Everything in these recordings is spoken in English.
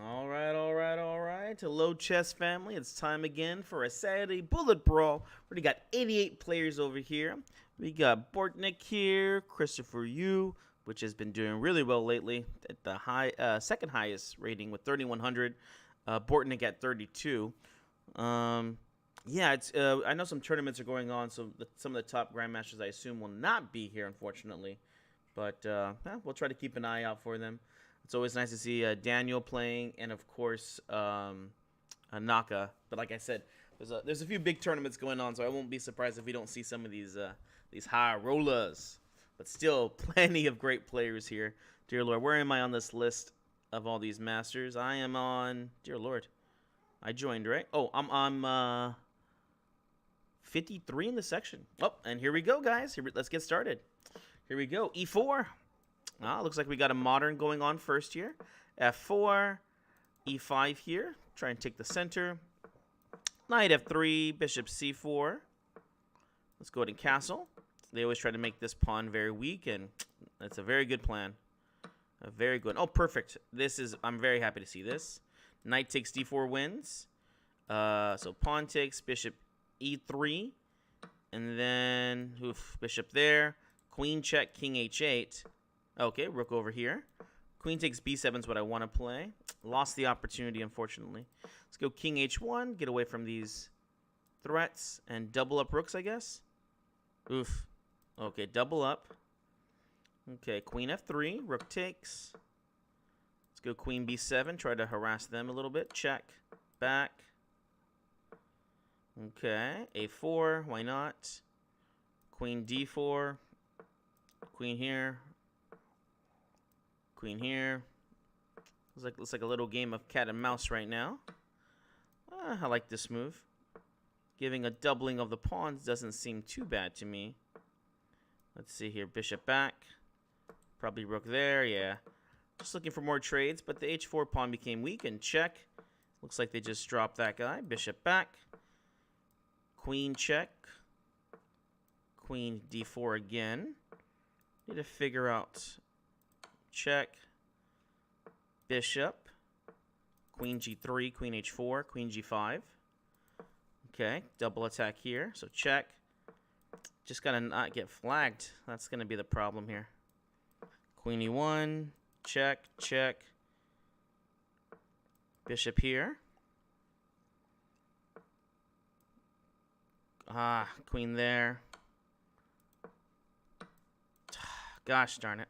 All right, all right, all right. Hello, chess family. It's time again for a Saturday Bullet Brawl. We already got 88 players over here. We got Bortnick here, Christopher Yu, which has been doing really well lately at the second highest rating with 3,100. Bortnick at 32. Yeah, it's. I know some tournaments are going on, so some of the top grandmasters I assume will not be here, unfortunately. But we'll try to keep an eye out for them. It's always nice to see Daniel playing, and of course Naka. But like I said, there's a few big tournaments going on, so I won't be surprised if we don't see some of these high rollers. But still, plenty of great players here. Dear Lord, where am I on this list of all these masters? I am on. Dear Lord, I joined, right? Oh, I'm 53 in the section. Oh, and here we go, guys. Let's get started. Here we go. E4. Looks like we got a modern going on first here. F4, E5 here. Try and take the center. Knight F3, Bishop C4. Let's go ahead and castle. They always try to make this pawn very weak, and that's a very good plan. A very good. Oh, perfect. I'm very happy to see this. Knight takes D4 wins. So pawn takes, Bishop E3. And then, Bishop there. Queen check, King H8. Okay, rook over here. Queen takes B7 is what I want to play. Lost the opportunity, unfortunately. Let's go King H1, get away from these threats, and double up rooks, I guess. Oof. Okay, double up. Okay, Queen F3, rook takes. Let's go Queen B7, try to harass them a little bit. Check, back. Okay, A4, why not? Queen D4. Queen here. Queen here. Looks like a little game of cat and mouse right now. I like this move. Giving a doubling of the pawns doesn't seem too bad to me. Let's see here. Bishop back. Probably rook there. Yeah. Just looking for more trades, but the H4 pawn became weak and check. Looks like they just dropped that guy. Bishop back. Queen check. Queen D4 again. Need to figure out. Check. Bishop. Queen G3, Queen H4, Queen G5. Okay, double attack here. So check. Just gotta not get flagged. That's gonna be the problem here. Queen E1. Check, check. Bishop here. Queen there. Gosh darn it.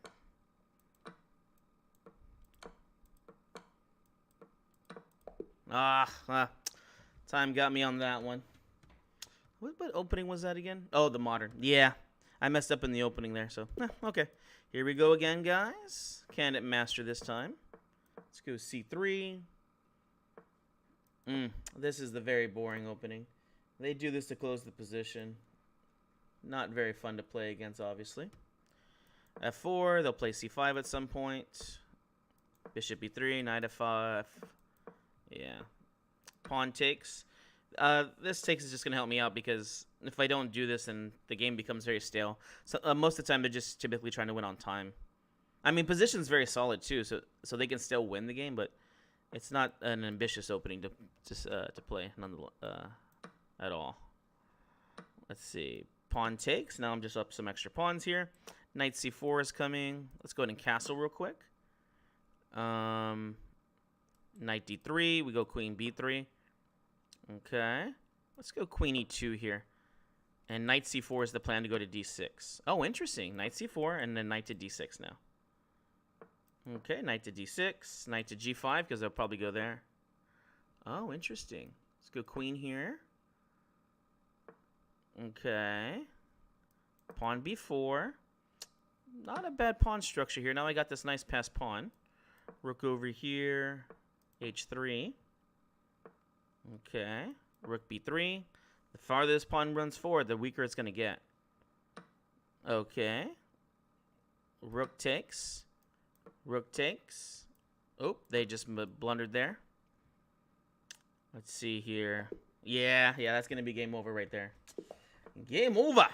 Time got me on that one. What opening was that again? Oh, the modern. Yeah, I messed up in the opening there, so okay. Here we go again, guys. Candidate master this time. Let's go C3. This is the very boring opening. They do this to close the position. Not very fun to play against, obviously. F4, they'll play C5 at some point. Bishop E3, Knight F5. Yeah. Pawn takes. This takes is just going to help me out because if I don't do this, then the game becomes very stale. So most of the time, they're just typically trying to win on time. I mean, position's very solid too, so they can still win the game, but it's not an ambitious opening to play at all. Let's see. Pawn takes. Now I'm just up some extra pawns here. Knight C4 is coming. Let's go ahead and castle real quick. Knight D3. We go Queen B3. Okay. Let's go Queen E2 here. And Knight C4 is the plan to go to D6. Oh, interesting. Knight C4 and then Knight to D6 now. Okay, Knight to D6. Knight to G5 because they'll probably go there. Oh, interesting. Let's go Queen here. Okay. Pawn B4. Not a bad pawn structure here. Now I got this nice passed pawn. Rook over here. H3. Okay. Rook B3. The farther this pawn runs forward, the weaker it's going to get. Okay. Rook takes. Rook takes. Oh, they just blundered there. Let's see here. Yeah, that's going to be game over right there. Game over.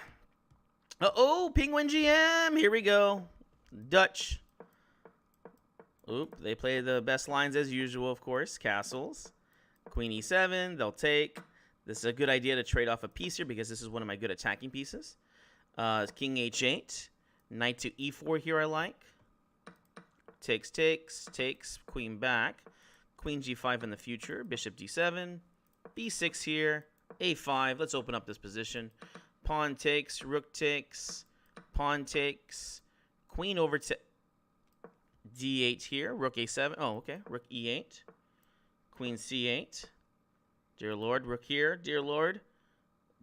Uh-oh, Penguin GM. Here we go. Dutch. Oop, they play the best lines as usual, of course. Castles. Queen e7, they'll take. This is a good idea to trade off a piece here because this is one of my good attacking pieces. King h8. Knight to e4 here I like. Takes, takes. Queen back. Queen g5 in the future. Bishop d7. b6 here. a5. Let's open up this position. Pawn takes. Rook takes. Pawn takes. Queen over to d8 here. Rook a7. Oh, okay. Rook e8. Queen c8. Dear Lord. Rook here. Dear Lord.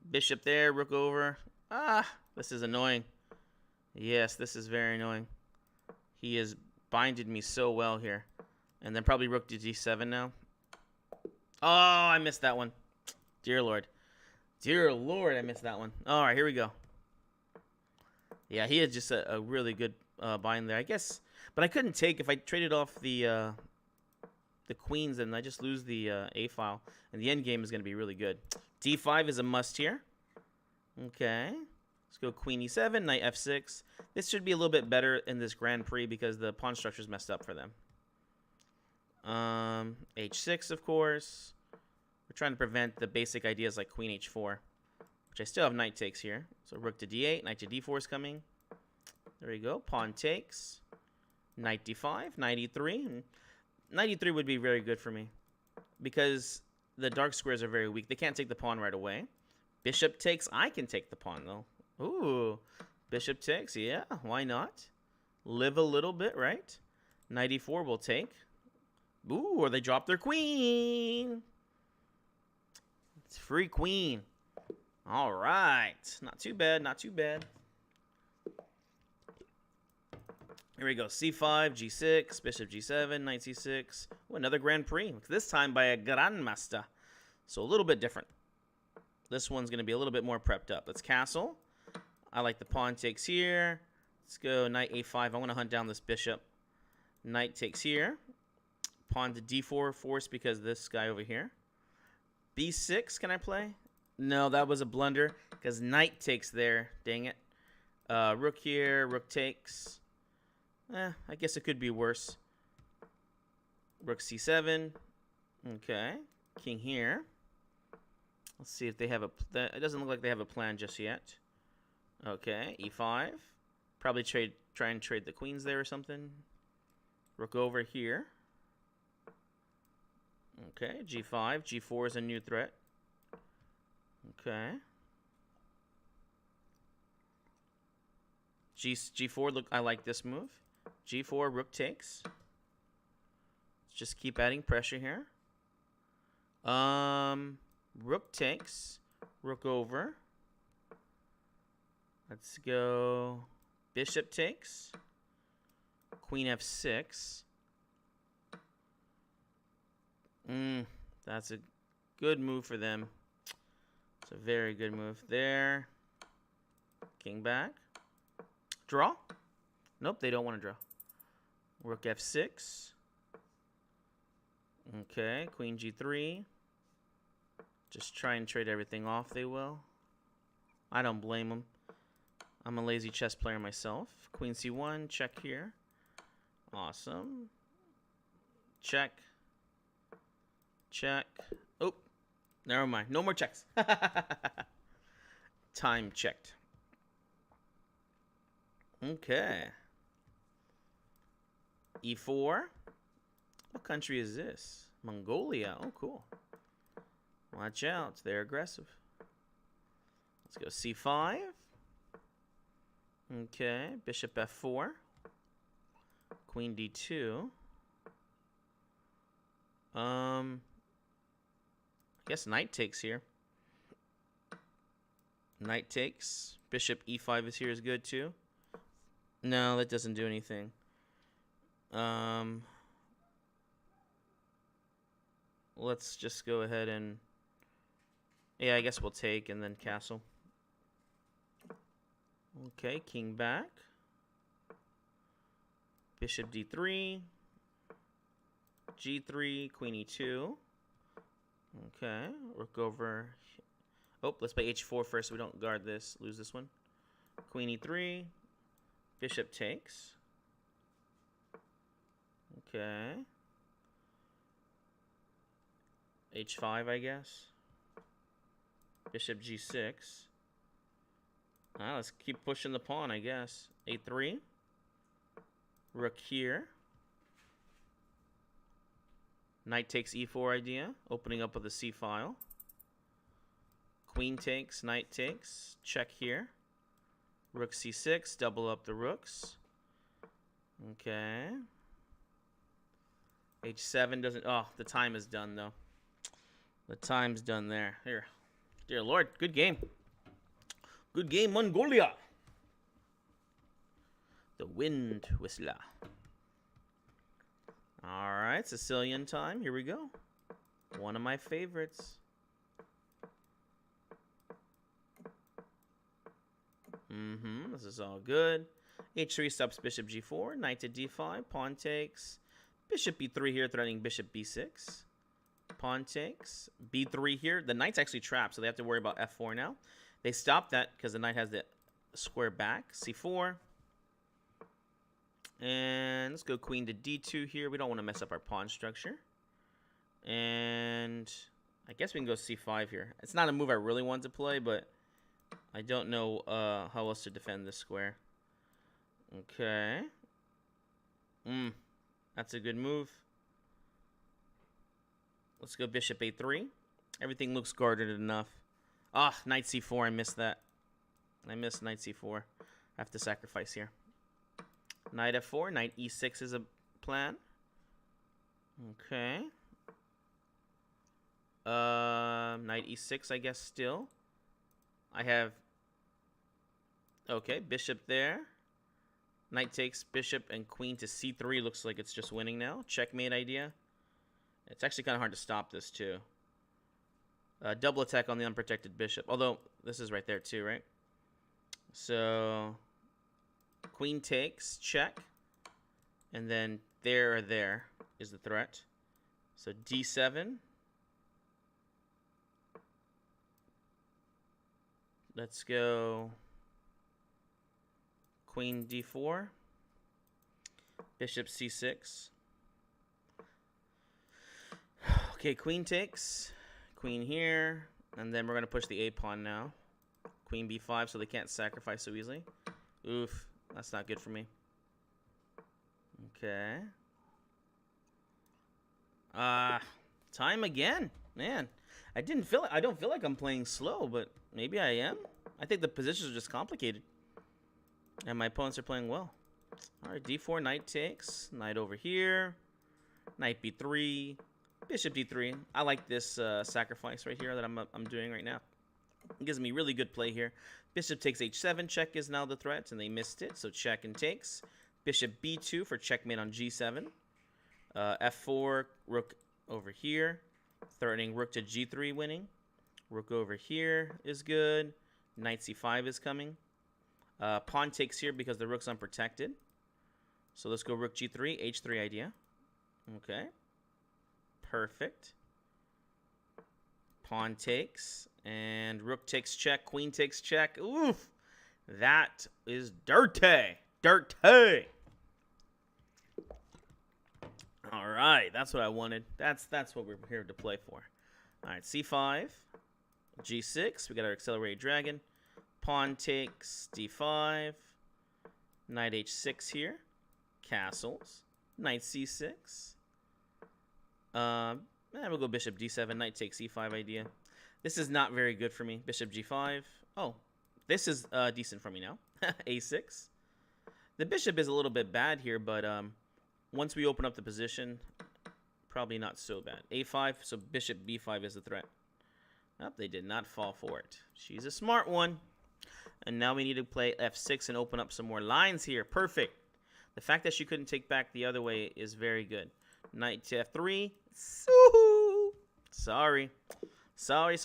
Bishop there. Rook over. Ah, this is annoying. Yes, this is very annoying. He has binded me so well here. And then probably rook to d7 now. Oh, I missed that one. Dear Lord. Dear Lord, I missed that one. All right, here we go. Yeah, he had just a really good bind there, I guess. But I couldn't take if I traded off the queens, and I just lose the a file. And the end game is going to be really good. d5 is a must here. Okay. Let's go queen e7, knight f6. This should be a little bit better in this Grand Prix because the pawn structure is messed up for them. h6, of course. We're trying to prevent the basic ideas like queen h4, which I still have knight takes here. So rook to d8, knight to d4 is coming. There you go. Pawn takes. Knight d5, knight e3. And knight e3 would be very good for me because the dark squares are very weak. They can't take the pawn right away. Bishop takes. I can take the pawn, though. Ooh. Bishop takes. Yeah, why not? Live a little bit, right? Knight e4 will take. Ooh, or they drop their queen. It's free queen. All right. Not too bad, not too bad. Here we go. c5, g6, bishop g7, knight c6. Ooh, another Grand Prix. This time by a Grandmaster. So a little bit different. This one's going to be a little bit more prepped up. Let's castle. I like the pawn takes here. Let's go knight a5. I want to hunt down this bishop. Knight takes here. Pawn to d4 force because this guy over here. b6, can I play? No, that was a blunder because knight takes there. Dang it. Rook here. Rook takes. I guess it could be worse. Rook c7. Okay. King here. Let's see if they have a... It doesn't look like they have a plan just yet. Okay, e5. Probably try and trade the queens there or something. Rook over here. Okay, g5. g4 is a new threat. Okay. g4, look, I like this move. g4, rook takes. Let's just keep adding pressure here. Rook takes. Rook over. Let's go. Bishop takes. Queen f6. That's a good move for them. It's a very good move there. King back. Draw? Nope, they don't want to draw. Rook f6. Okay, queen g3. Just try and trade everything off, they will. I don't blame them. I'm a lazy chess player myself. Queen c1, check here. Awesome. Check. Check. Oh, never mind. No more checks. Time checked. Okay. e4. What country is this? Mongolia. Oh, cool. Watch out. They're aggressive. Let's go c5. Okay. Bishop f4. Queen d2. I guess knight takes here. Knight takes. Bishop e5 is here is good too. No, that doesn't do anything. Let's just go ahead and... Yeah, I guess we'll take and then castle. Okay, king back. Bishop d3. g3, queen e2. Okay, rook over. Oh, let's play h4 first so we don't guard this, lose this one. Queen e3. Bishop takes. Okay. H5, I guess. Bishop G6. Let's keep pushing the pawn, I guess. A3. Rook here. Knight takes E4 idea. Opening up with a C file. Queen takes, knight takes. Check here. Rook C6. Double up the rooks. Okay. H7 doesn't... Oh, the time is done, though. The time's done there. Here. Dear Lord, good game. Good game, Mongolia. The Wind Whistler. All right, Sicilian time. Here we go. One of my favorites. This is all good. H3 stops bishop G4. Knight to D5. Pawn takes. Bishop B3 here, threatening bishop B6. Pawn takes. B3 here. The knight's actually trapped, so they have to worry about F4 now. They stopped that because the knight has the square back. C4. And let's go queen to D2 here. We don't want to mess up our pawn structure. And I guess we can go C5 here. It's not a move I really want to play, but I don't know how else to defend this square. Okay. That's a good move. Let's go bishop A3. Everything looks guarded enough. Knight C4. I missed that. I missed knight C4. I have to sacrifice here. Knight F4. Knight E6 is a plan. Okay. Knight E6, I guess, still. I have... Okay, bishop there. Knight takes bishop and queen to C3. Looks like it's just winning now. Checkmate idea. It's actually kind of hard to stop this, too. Double attack on the unprotected bishop. Although, this is right there, too, right? So, queen takes, check. And then there or there is the threat. So, D7. Let's go queen D4. Bishop C6. Okay, queen takes. Queen here. And then we're going to push the A pawn now. Queen B5 so they can't sacrifice so easily. Oof. That's not good for me. Okay. Time again. Man. I don't feel like I'm playing slow, but maybe I am. I think the positions are just complicated. And my opponents are playing well. Alright, D4, knight takes. Knight over here. Knight B3. Bishop D3. I like this sacrifice right here that I'm doing right now. It gives me really good play here. Bishop takes H7. Check is now the threat, and they missed it. So check and takes. Bishop B2 for checkmate on G7. F4, rook over here. Threatening rook to G3 winning. Rook over here is good. Knight C5 is coming. Pawn takes here because the rook's unprotected. So let's go rook G3, H3 idea. Okay. Perfect. Pawn takes. And rook takes check. Queen takes check. Oof. That is dirty. Dirty. All right. That's what I wanted. That's what we're here to play for. All right. C5. G6. We got our accelerated dragon. Pawn takes D5. Knight H6 here. Castles. Knight C6. We'll go bishop D7. Knight takes E5 idea. This is not very good for me. Bishop G5. Oh, this is decent for me now. A6. The bishop is a little bit bad here, but once we open up the position, probably not so bad. A5, so bishop B5 is the threat. Oh, they did not fall for it. She's a smart one. And now we need to play F6 and open up some more lines here. Perfect. The fact that she couldn't take back the other way is very good. Knight to F3. Sorry. Sorry.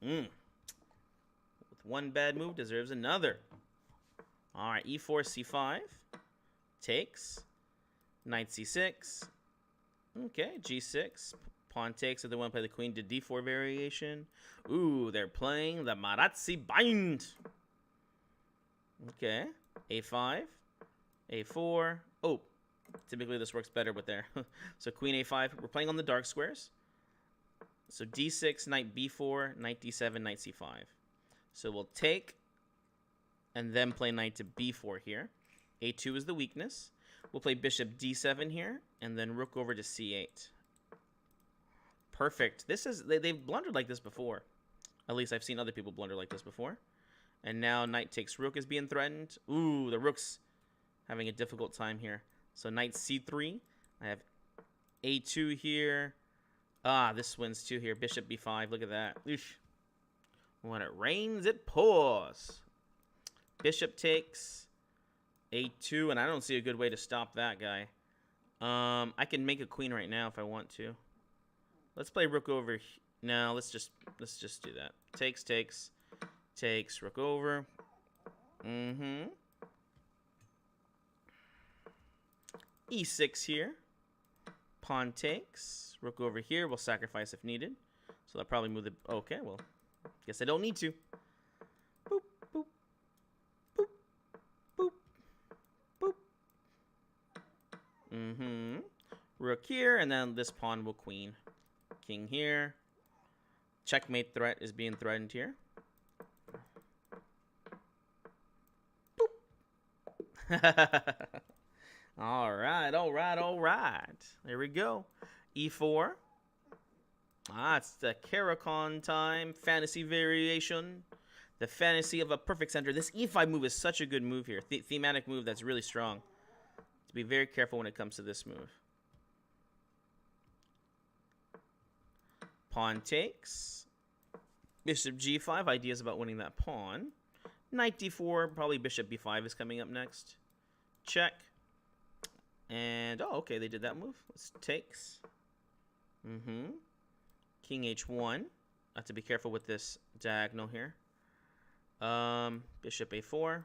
With one bad move deserves another. All right, E4, C5. Takes. Knight C6. Okay, G6. Pawn takes if they want to play the queen to D4 variation. Ooh, they're playing the Marazzi bind. Okay. A5. A4. Oh, Typically, this works better with there. So queen a5. We're playing on the dark squares. So d6, knight b4, knight d7, knight c5. So we'll take and then play knight to b4 here. a2 is the weakness. We'll play bishop d7 here, and then rook over to c8. Perfect. This is they've blundered like this before. At least I've seen other people blunder like this before. And now knight takes rook is being threatened. Ooh, the rook's having a difficult time here. So knight c3. I have a2 here. Ah, this wins too here. Bishop b5. Look at that. Oof. When it rains, it pours. Bishop takes a2, and I don't see a good way to stop that guy. I can make a queen right now if I want to. Let's play rook over. No, let's just do that. Takes, rook over. E6 here. Pawn takes. Rook over here. We'll sacrifice if needed. So I'll probably move the... Okay, well, guess I don't need to. Boop, boop, boop, boop, boop. Rook here, and then this pawn will queen. King here. Checkmate threat is being threatened here. Boop. All right. There we go. E4. Ah, it's the Caracon time. Fantasy variation. The fantasy of a perfect center. This E5 move is such a good move here. Thematic move that's really strong. To be very careful when it comes to this move. Pawn takes. Bishop g5. Ideas about winning that pawn. Knight d4. Probably bishop b5 is coming up next. Check. And, oh, okay, they did that move. Let's takes. King h1. Have to be careful with this diagonal here. Bishop a4.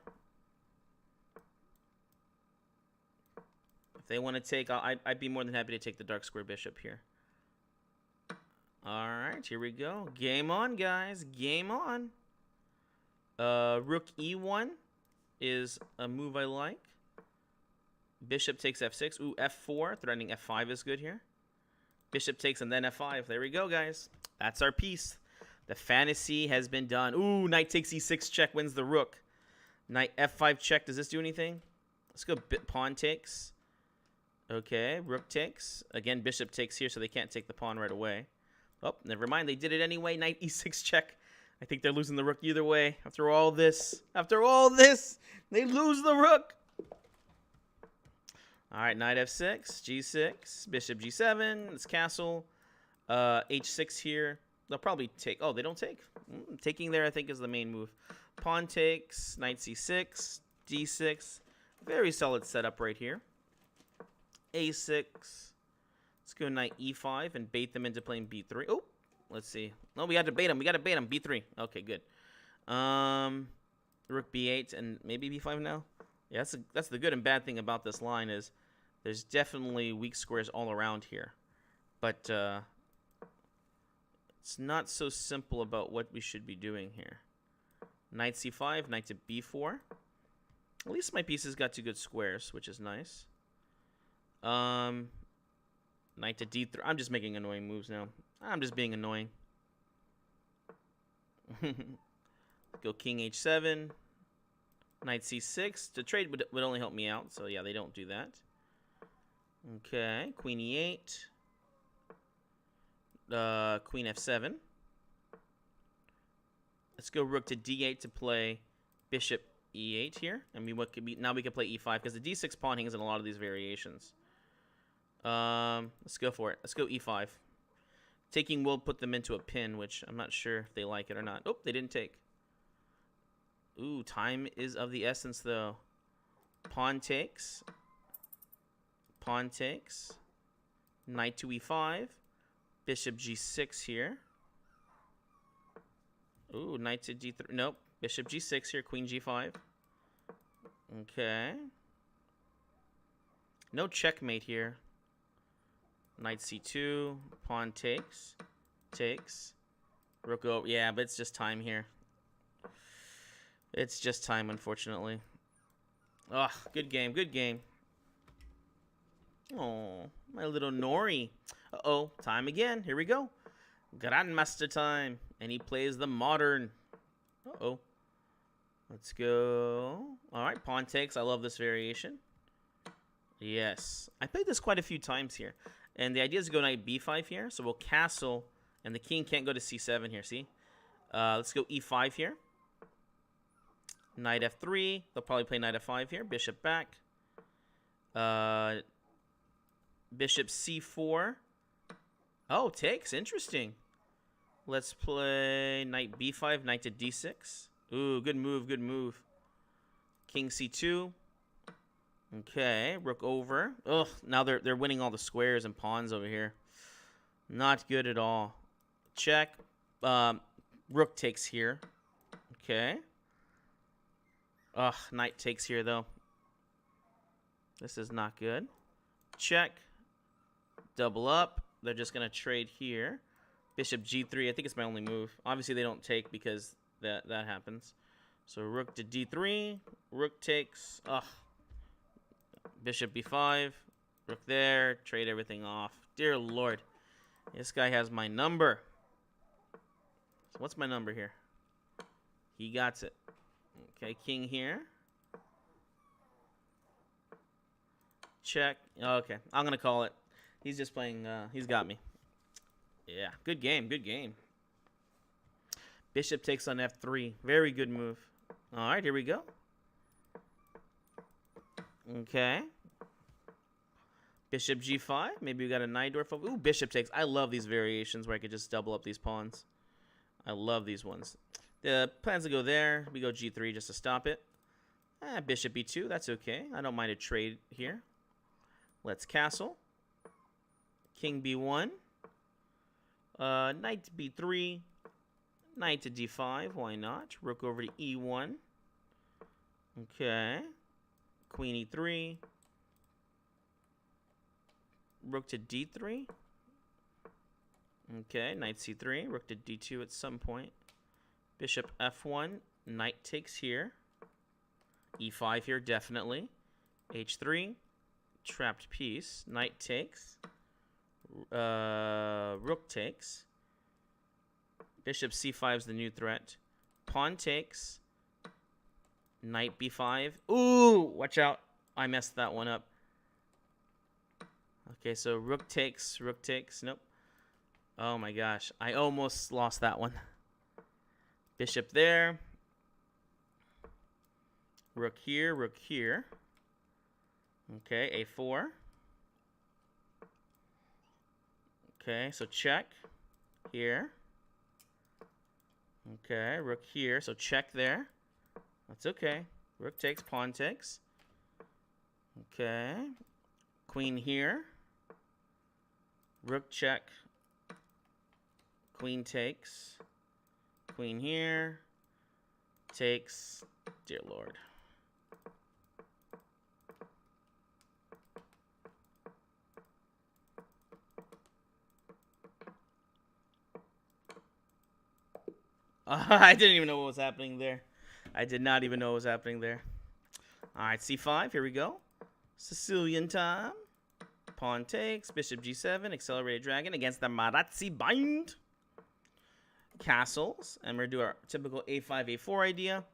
If they want to take, I'd be more than happy to take the dark square bishop here. All right, here we go. Game on, guys. Game on. Rook e1 is a move I like. Bishop takes f6. Ooh, f4. Threatening f5 is good here. Bishop takes and then f5. There we go, guys. That's our piece. The fantasy has been done. Ooh, knight takes e6 check wins the rook. Knight f5 check. Does this do anything? Let's go pawn takes. Okay, rook takes. Again, bishop takes here, so they can't take the pawn right away. Oh, never mind. They did it anyway. Knight e6 check. I think they're losing the rook either way. After all this, they lose the rook. All right, knight f6, g6, bishop g7, it's castle, h6 here. They'll probably take. Oh, they don't take. Taking there, I think, is the main move. Pawn takes, knight c6, d6. Very solid setup right here. a6. Let's go knight e5 and bait them into playing b3. Oh, let's see. No, we got to bait them. b3. Okay, good. Rook b8 and maybe b5 now. Yeah, that's the good and bad thing about this line is there's definitely weak squares all around here. But it's not so simple about what we should be doing here. Knight c5, knight to b4. At least my pieces got two good squares, which is nice. Knight to d3. I'm just making annoying moves now. I'm just being annoying. Go king h7. Knight c6. The trade would only help me out, so yeah, they don't do that. Okay, queen e8. Queen f7. Let's go rook to d8 to play bishop e8 here. I mean, now we can play e5 because the d6 pawn hangs in a lot of these variations. Let's go for it. Let's go e5. Taking will put them into a pin, which I'm not sure if they like it or not. Oh, they didn't take. Ooh, time is of the essence, though. Pawn takes. Pawn takes. Knight to e5. Bishop g6 here. Ooh, knight to d3. Nope. Bishop g6 here. Queen g5. Okay. No checkmate here. Knight c2. Pawn takes. Takes. Rook over. Yeah, but it's just time here. It's just time, unfortunately. Ugh, good game, good game. Oh, my little Nori. Uh-oh, time again. Here we go. Grandmaster time. And he plays the modern. Uh-oh. Let's go. All right, pawn takes. I love this variation. Yes. I played this quite a few times here. And the idea is to go knight b5 here. So we'll castle. And the king can't go to c7 here, see? Let's go e5 here. Knight f3. They'll probably play knight f5 here. Bishop back. Bishop c4. Oh, takes. Interesting. Let's play knight b5, knight to d6. Ooh, good move, good move. King c2. Okay, rook over. Ugh, now they're winning all the squares and pawns over here. Not good at all. Check. Rook takes here. Okay. Ugh, knight takes here, though. This is not good. Check. Double up. They're just going to trade here. Bishop g3. I think it's my only move. Obviously, they don't take because that happens. So rook to d3. Rook takes. Ugh. Bishop b5. Rook there. Trade everything off. Dear Lord. This guy has my number. So what's my number here? He got it. Okay, king here. Check. Okay, I'm going to call it. He's just playing. He's got me. Yeah, good game. Good game. Bishop takes on f3. Very good move. All right, here we go. Okay. Bishop g5. Maybe we got a knight or ooh, bishop takes. I love these variations where I could just double up these pawns. I love these ones. The plans to go there. We go g3 just to stop it. Bishop b2. That's okay. I don't mind a trade here. Let's castle. King b1. Knight to b3. Knight to d5. Why not? Rook over to e1. Okay. Queen e3. Rook to d3. Okay. Knight c3. Rook to d2 at some point. Bishop f1. Knight takes here. e5 here, definitely. h3. Trapped piece. Knight takes. Rook takes. Bishop c5 is the new threat. Pawn takes. Knight b5. Ooh, watch out. I messed that one up. Okay, so rook takes. Rook takes. Nope. Oh my gosh. I almost lost that one. Bishop there. Rook here. Rook here. Okay, a4. Okay, so check here. Okay, rook here. So check there. That's okay. Rook takes, pawn takes. Okay. Queen here. Rook check. Queen takes. Queen here. Takes. Dear Lord. I didn't even know what was happening there. I did not even know what was happening there. All right, c5. Here we go. Sicilian time. Pawn takes. Bishop g7. Accelerated dragon against the Marazzi bind. Castles. And we're going to do our typical a5, a4 idea.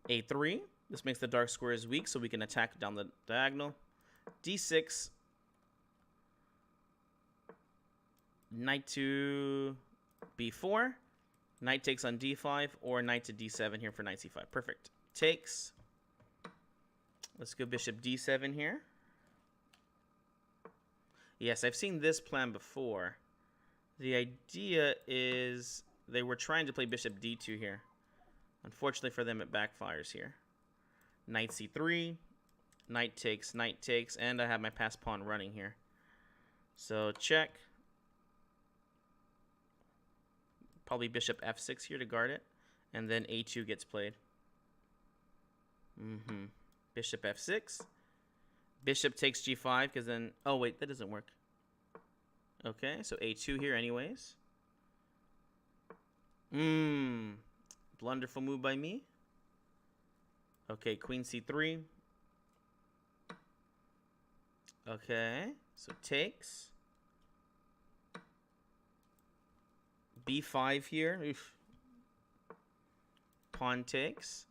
a3. This makes the dark squares weak so we can attack down the diagonal. d6. Knight to b4. Knight takes on d5 or knight to d7 here for knight c5. Perfect. Takes. Let's go bishop d7 here. Yes, I've seen this plan before. The idea is they were trying to play bishop d2 here. Unfortunately for them, it backfires here. Knight c3. Knight takes, and I have my passed pawn running here. So check. Probably bishop f6 here to guard it. And then a2 gets played. Bishop f6. Bishop takes g5 because then... Oh, wait, that doesn't work. Okay, so a2 here anyways. Blunderful move by me. Okay, queen c3. Okay, so takes. B5 here. Oof. Pawn takes.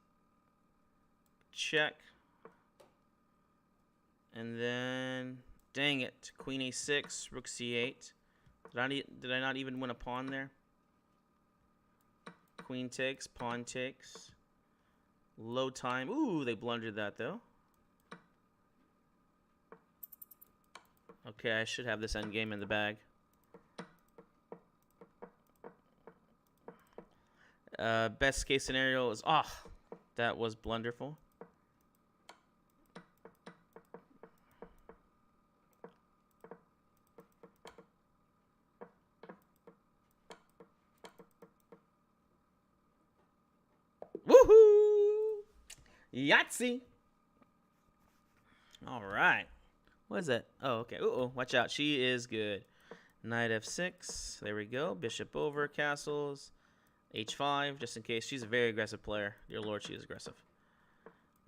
Check. And then, dang it, queen a6, rook c8. Did I not even win a pawn there? Queen takes, pawn takes. Low time. Ooh, they blundered that though. Okay, I should have this endgame in the bag. Best case scenario is, that was blunderful. Woohoo! Yahtzee! All right. What is that? Oh, okay. Uh-oh, watch out. She is good. Knight f6. There we go. Bishop over, castles. h5, just in case. She's a very aggressive player. Dear Lord, she is aggressive.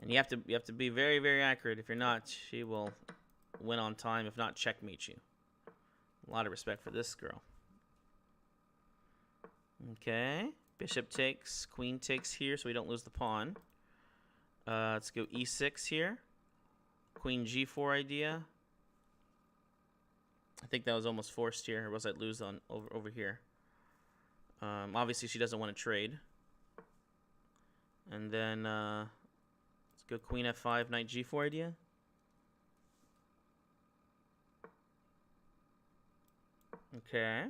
And you have to be very, very accurate. If you're not, she will win on time. If not, checkmate you. A lot of respect for this girl. Okay. Bishop takes, queen takes here, so we don't lose the pawn. Let's go e6 here. Queen g4 idea. I think that was almost forced here, or was I lose on over here? Obviously, she doesn't want to trade. And then let's go queen f5, knight g4 idea. Okay.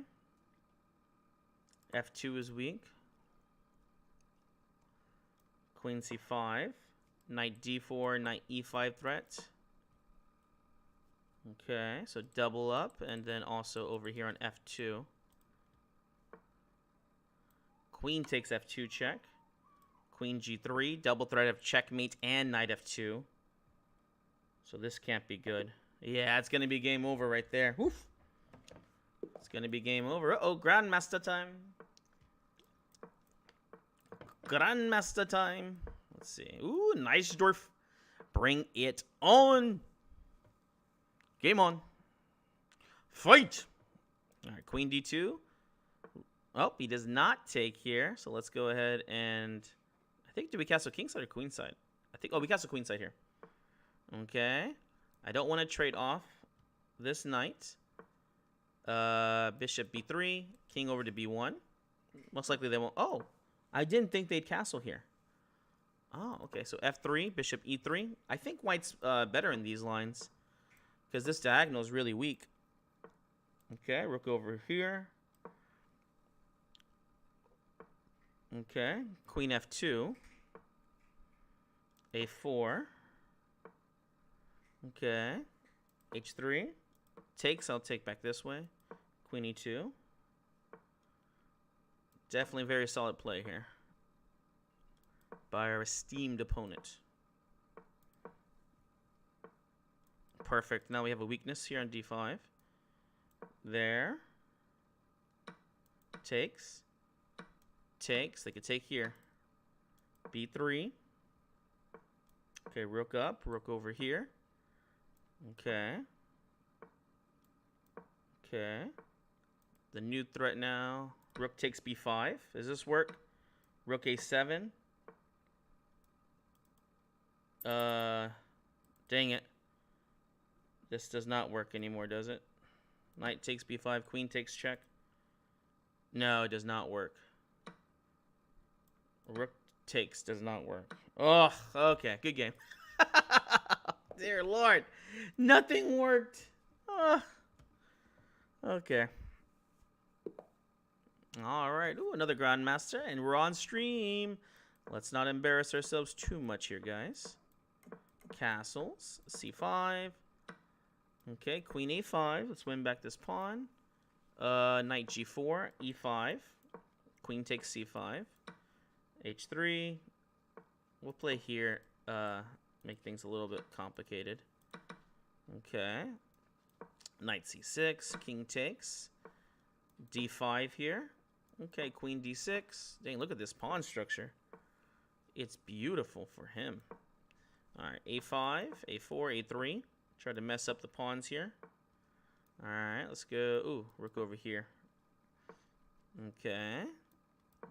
f2 is weak. Queen c5, knight d4, knight e5 threat. Okay, so double up, and then also over here on f2. Queen takes f2 check. Queen g3, double threat of checkmate and knight f2. So this can't be good. Yeah, it's going to be game over right there. Oof. It's going to be game over. Uh-oh, Grandmaster time. Grandmaster time. Let's see. Ooh, nice dwarf. Bring it on. Game on. Fight. All right, queen d2. Oh, he does not take here. So let's go ahead and... I think, do we castle kingside or queenside? I think... Oh, we castle queenside here. Okay. I don't want to trade off this knight. Bishop b3. King over to b1. Most likely they won't... Oh, I didn't think they'd castle here. Oh, okay. So f3, bishop e3. I think white's better in these lines, because this diagonal is really weak. Okay, rook over here. Okay, queen f2. a4. Okay, h3. Takes, I'll take back this way. Queen e2. Definitely very solid play here by our esteemed opponent. Perfect. Now we have a weakness here on d5. There. Takes. Takes. They could take here. b3. Okay, rook up. Rook over here. Okay. Okay. The new threat now. Rook takes b5. Does this work? Rook a7. Dang it. This does not work anymore, does it? Knight takes b5, queen takes check. No, it does not work. Rook takes does not work. Oh, okay. Good game. Dear Lord. Nothing worked. Oh. Okay. All right. Ooh, another Grandmaster, and we're on stream. Let's not embarrass ourselves too much here, guys. Castles. C5. Okay, queen a5. Let's win back this pawn. Knight g4. e5. Queen takes c5. h3. We'll play here. Make things a little bit complicated. Okay. Knight c6. King takes. d5 here. Okay, queen d6. Dang, look at this pawn structure. It's beautiful for him. All right, a5, a4, a3. Try to mess up the pawns here. All right, let's go. Ooh, rook over here. Okay.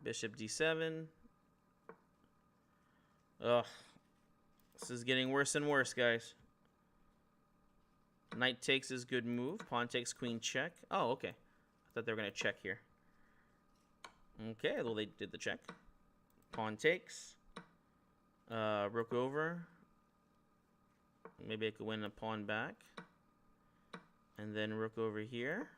Bishop d7. Ugh. This is getting worse and worse, guys. Knight takes is good move. Pawn takes, queen check. Oh, okay. I thought they were going to check here. Okay, well, they did the check. Pawn takes. Rook over. Maybe I could win a pawn back. And then rook over here.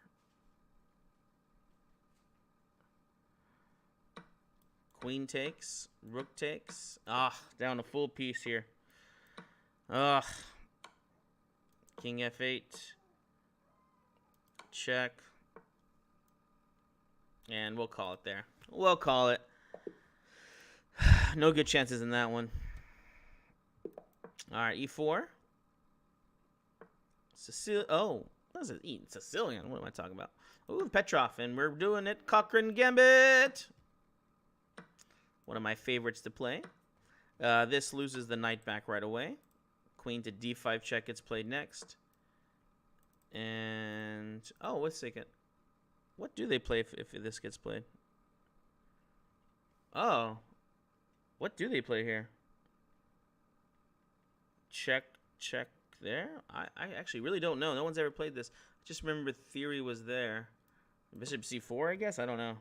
Queen takes. Rook takes. Ah, down a full piece here. Ugh. King f8. Check. And we'll call it there. We'll call it. No good chances in that one. All right, e4. Oh, what is it? Sicilian. What am I talking about? Ooh, Petrov, and we're doing it. Cochrane Gambit. One of my favorites to play. This loses the knight back right away. Queen to d5 check gets played next. And oh, wait a second. What do they play if this gets played? Oh, what do they play here? Check there. I actually really don't know. No one's ever played this. I just remember theory was there. Bishop c4, I guess. I don't know.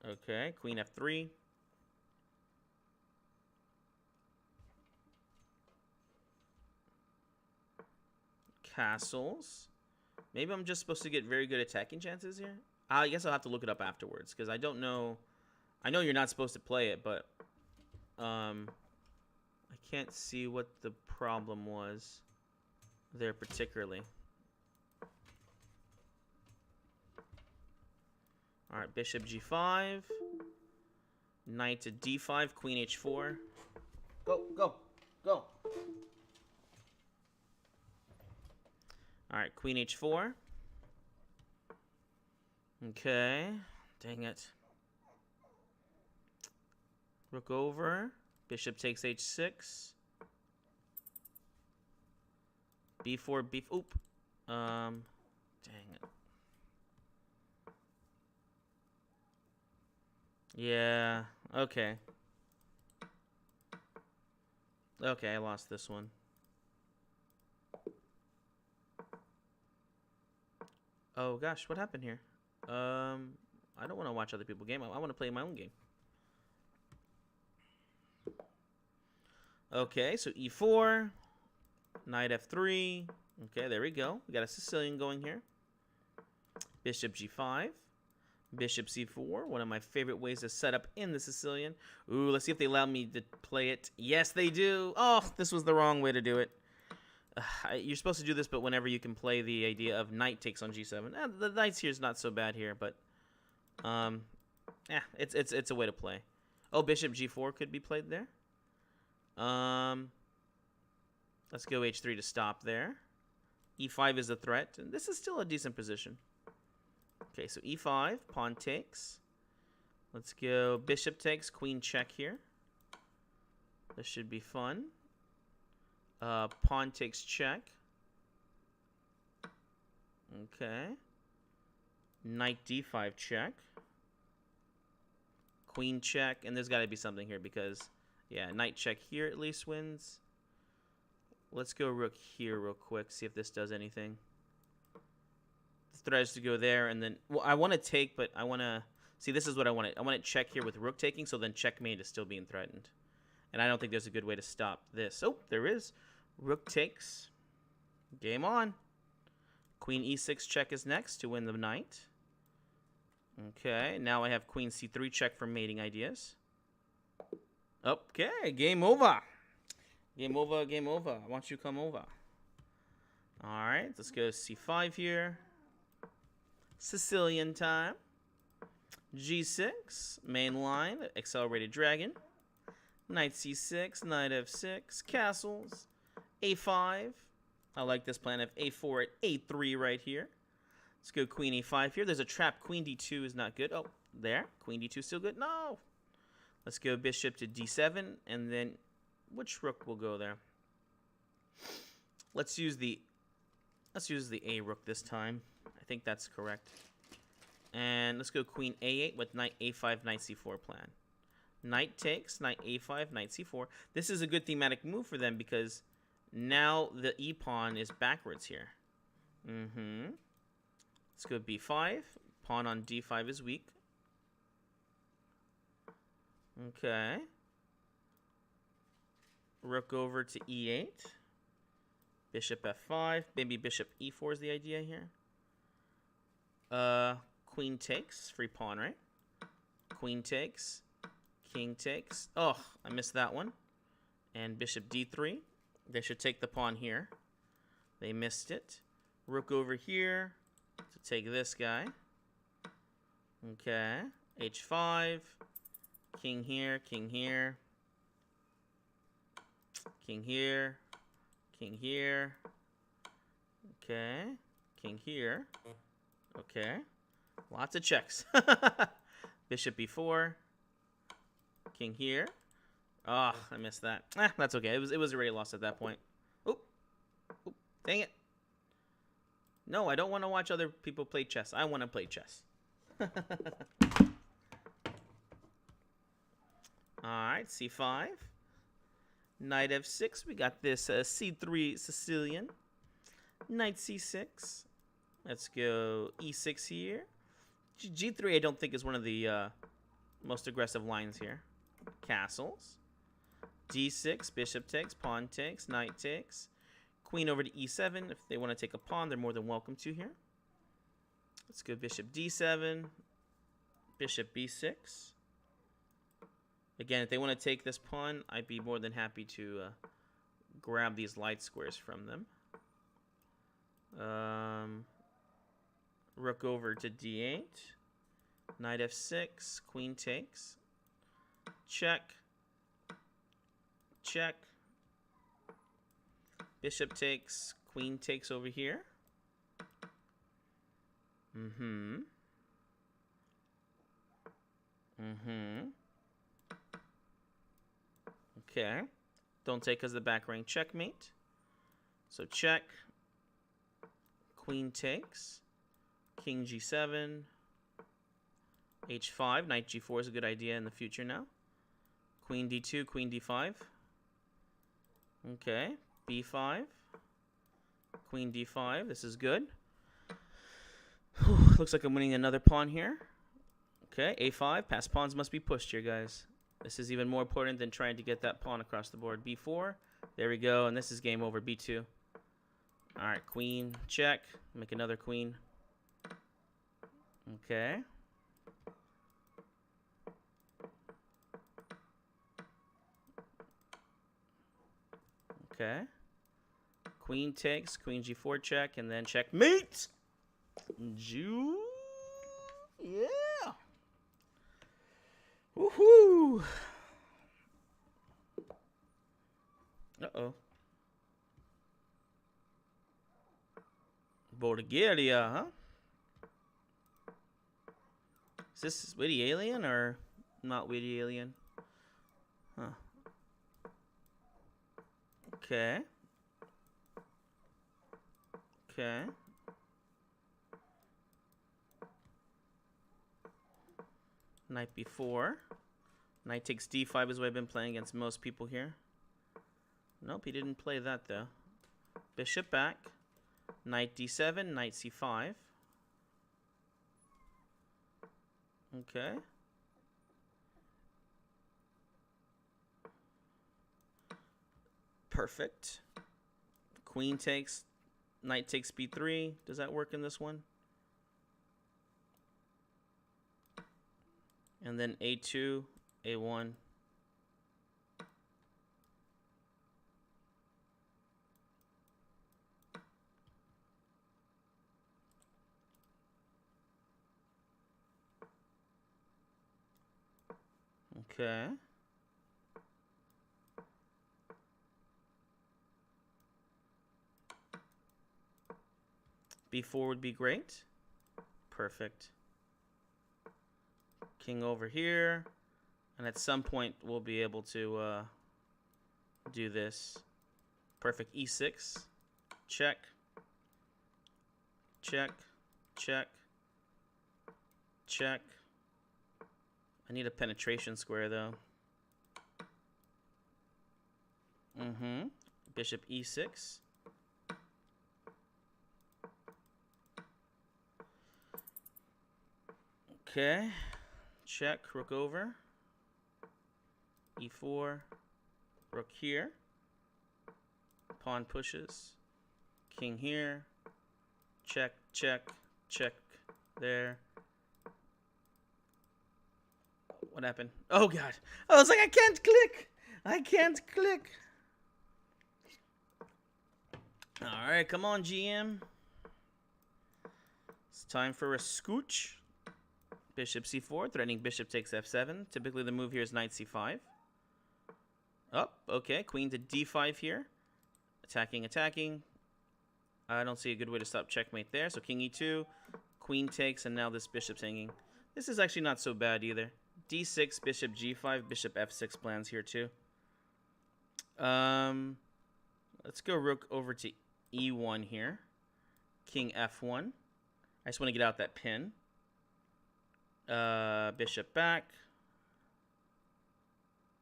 Okay, queen f3. Castles. Maybe I'm just supposed to get very good attacking chances here. I guess I'll have to look it up afterwards because I don't know. I know you're not supposed to play it, but I can't see what the problem was there particularly. All right, bishop g5, knight to d5, queen h4. Go, go, go. All right, queen h4. Okay, dang it. Rook over. Bishop takes h6. b4, b. Oop. Dang it. Yeah. Okay. Okay, I lost this one. Oh gosh, what happened here? I don't want to watch other people's game. I want to play my own game. Okay, so e4, knight f3. Okay, there we go. We got a Sicilian going here. Bishop g5, bishop c4. One of my favorite ways to set up in the Sicilian. Ooh, let's see if they allow me to play it. Yes, they do. Oh, this was the wrong way to do it. You're supposed to do this, but whenever you can play the idea of knight takes on g7. The knights here is not so bad here, but it's a way to play. Oh, bishop g4 could be played there. Let's go h3 to stop there. e5 is a threat, and this is still a decent position. Okay, so e5, pawn takes. Let's go bishop takes, queen check here. This should be fun. Pawn takes check. Okay. Knight d5 check. Queen check, and there's got to be something here because, yeah, knight check here at least wins. Let's go rook here real quick, see if this does anything. The threat is to go there, and then, well, I want to take, but I want to, see, this is what I want. I want to check here with rook taking, so then checkmate is still being threatened. And I don't think there's a good way to stop this. Oh, there is. Rook takes. Game on. Queen e6 check is next to win the knight. Okay, now I have queen c3 check for mating ideas. Okay, game over. Game over, game over. I want you to come over. All right, let's go c5 here. Sicilian time. g6, main line, accelerated dragon. Knight c6, knight f6, castles, a5. I like this plan of a4 at a3 right here. Let's go queen a5 here. There's a trap. Queen d2 is not good. Oh, there. Queen d2 still good. No. Let's go bishop to d7, and then which rook will go there? Let's use the A rook this time. I think that's correct. And let's go queen A8 with knight A5, knight C4 plan. Knight takes, knight A5, knight C4. This is a good thematic move for them because now the E pawn is backwards here. Let's go B5. Pawn on D5 is weak. Okay. Rook over to E8. Bishop F5. Maybe bishop E4 is the idea here. Queen takes. Free pawn, right? Queen takes. King takes. Oh, I missed that one. And bishop D3. They should take the pawn here. They missed it. Rook over here to take this guy. Okay. H5. King here. King here. King here. King here. Okay. King here. Okay. Lots of checks. Bishop B4. King here. Oh, I missed that. That's okay. It was already lost at that point. Oop. Oop. Dang it. No, I don't want to watch other people play chess. I want to play chess. Alright, C5. Knight F6. We got this C3 Sicilian. Knight C6. Let's go E6 here. G3 I don't think is one of the most aggressive lines here. Castles. D6. Bishop takes. Pawn takes. Knight takes. Queen over to E7. If they want to take a pawn, they're more than welcome to here. Let's go bishop D7. Bishop B6. Again, if they want to take this pawn, I'd be more than happy to grab these light squares from them. Rook over to D8. Knight F6. Queen takes. Check. Check. Bishop takes. Queen takes over here. Okay. Don't take because the back rank checkmate. So check. Queen takes. King G7. H5. Knight G4 is a good idea in the future now. Queen D2. Queen D5. Okay. B5. Queen D5. This is good. Looks like I'm winning another pawn here. Okay. A5. Past pawns must be pushed here, guys. This is even more important than trying to get that pawn across the board. B4. There we go. And this is game over. B2. All right. Queen. Check. Make another queen. Okay. Okay. Queen takes. Queen G4 check. And then checkmate. Yeah. Woohoo! Uh-oh. Bulgaria, huh? Is this Witty Alien or not Witty Alien? Huh. Okay. Okay. Knight B4. Knight takes D5 is what I've been playing against most people here. Nope, he didn't play that though. Bishop back. Knight D7, Knight C5. Okay. Perfect. Queen takes, Knight takes B3. Does that work in this one? And then A2, A1. Okay. B4 would be great. Perfect. King over here. And at some point, we'll be able to do this. Perfect. E6. check, check, check, check. I need a penetration square, though. Bishop e6. Okay. Check, rook over. e4. Rook here. Pawn pushes. King here. Check, check, check there. What happened? Oh, God. I was like, I can't click. I can't click. All right, come on, GM. It's time for a scooch. Bishop c4, threatening bishop takes f7. Typically, the move here is knight c5. Oh, okay. Queen to d5 here. Attacking, attacking. I don't see a good way to stop checkmate there. So king e2, queen takes, and now this bishop's hanging. This is actually not so bad either. d6, bishop g5, bishop f6 plans here too. Let's go rook over to e1 here. King f1. I just want to get out that pin. Bishop back.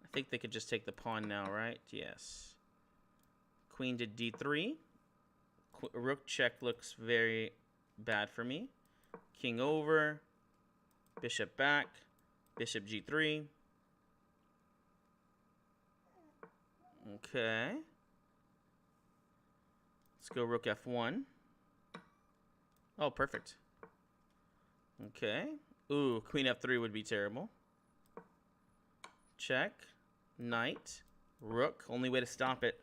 I think they could just take the pawn now, right? Yes. Queen to d3. Rook check looks very bad for me. King over. Bishop back. Bishop g3. Okay. Let's go rook f1. Oh, perfect. Okay. Ooh, queen f3 would be terrible. Check. Knight. Rook. Only way to stop it.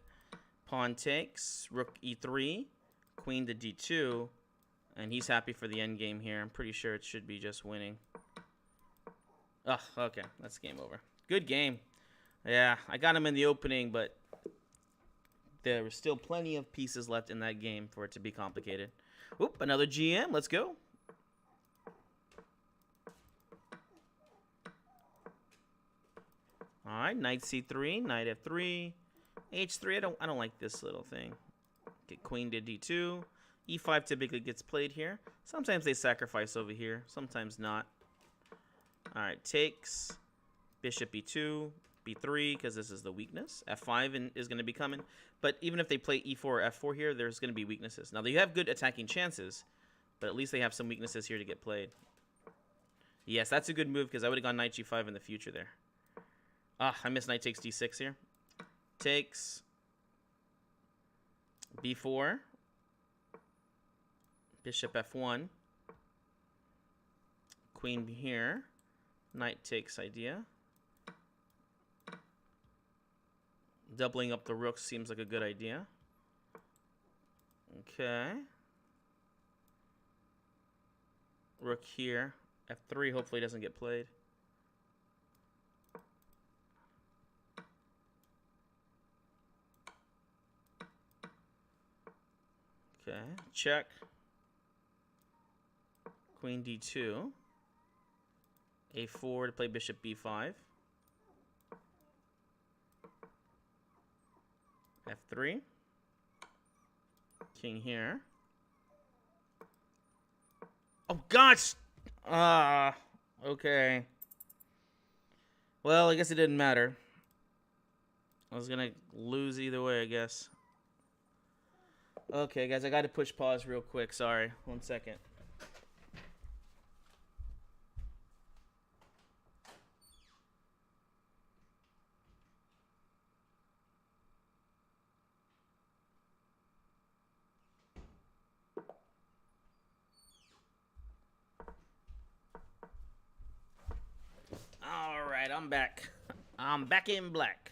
Pawn takes. Rook e3. Queen to d2. And he's happy for the endgame here. I'm pretty sure it should be just winning. Oh, okay. That's game over. Good game. Yeah, I got him in the opening, but there were still plenty of pieces left in that game for it to be complicated. Oop, another GM. Let's go. All right, knight c3, knight f3, h3. I don't like this little thing. Get queen to d2. e5 typically gets played here. Sometimes they sacrifice over here, sometimes not. All right, takes. Bishop e2, b3, because this is the weakness. f5 is going to be coming. But even if they play e4 or f4 here, there's going to be weaknesses. Now, they have good attacking chances, but at least they have some weaknesses here to get played. Yes, that's a good move, because I would have gone knight g5 in the future there. Ah, I missed knight takes d6 here. Takes. b4. Bishop f1. Queen here. Knight takes idea. Doubling up the rooks seems like a good idea. Okay. Rook here. f3 hopefully doesn't get played. Okay. Check. Queen d2. a4 to play bishop b5. f3. King here. Oh, gosh! Okay. Well, I guess it didn't matter. I was gonna lose either way, I guess. Okay, guys, I gotta push pause real quick. Sorry. 1 second. Alright, I'm back. I'm back in black.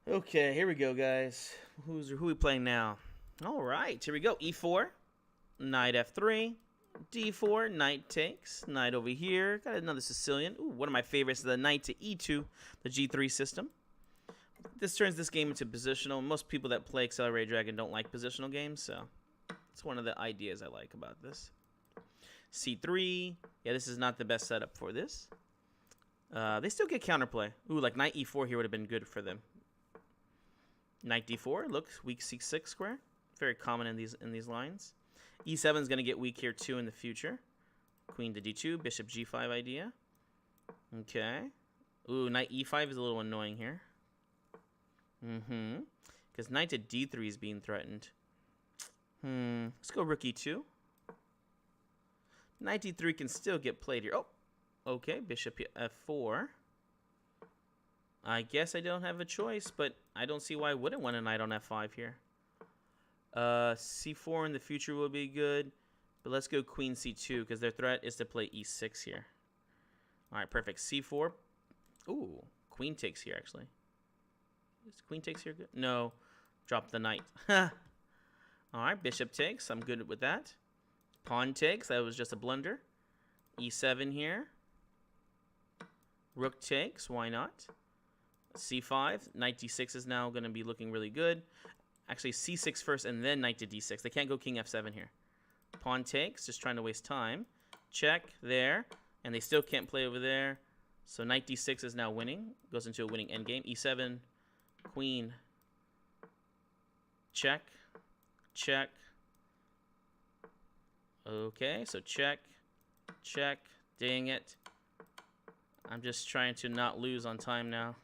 Okay, here we go, guys. Who we playing now? Alright, here we go. e4, knight f3, d4, knight takes, knight over here. Got another Sicilian. Ooh, one of my favorites, the knight to e2, the g3 system. This turns this game into positional. Most people that play Accelerated Dragon don't like positional games, so it's one of the ideas I like about this. c3. Yeah, this is not the best setup for this. They still get counterplay. Ooh, like knight e4 here would have been good for them. Knight d4. Look, weak c6 square. Very common in these lines. e7 is going to get weak here too in the future. Queen to d2. Bishop g5 idea. Okay. Ooh, knight e5 is a little annoying here. Because knight to d3 is being threatened. Let's go rook e2. Knight d3 can still get played here. Oh, okay. Bishop f4. I guess I don't have a choice, but I don't see why I wouldn't want a knight on f5 here. c4 in the future will be good, but let's go queen c2 because their threat is to play e6 here. All right, perfect. c4. Ooh, queen takes here, actually. Is queen takes here good? No, drop the knight. All right, bishop takes. I'm good with that. Pawn takes. That was just a blunder. e7 here. Rook takes. Why not? c5. Knight d6 is now going to be looking really good. Actually, c6 first and then knight to d6. They can't go king f7 here. Pawn takes. Just trying to waste time. Check there. And they still can't play over there. So knight d6 is now winning. Goes into a winning endgame. e7. Queen. Check. Check. Okay, so check. Check. Dang it. I'm just trying to not lose on time now.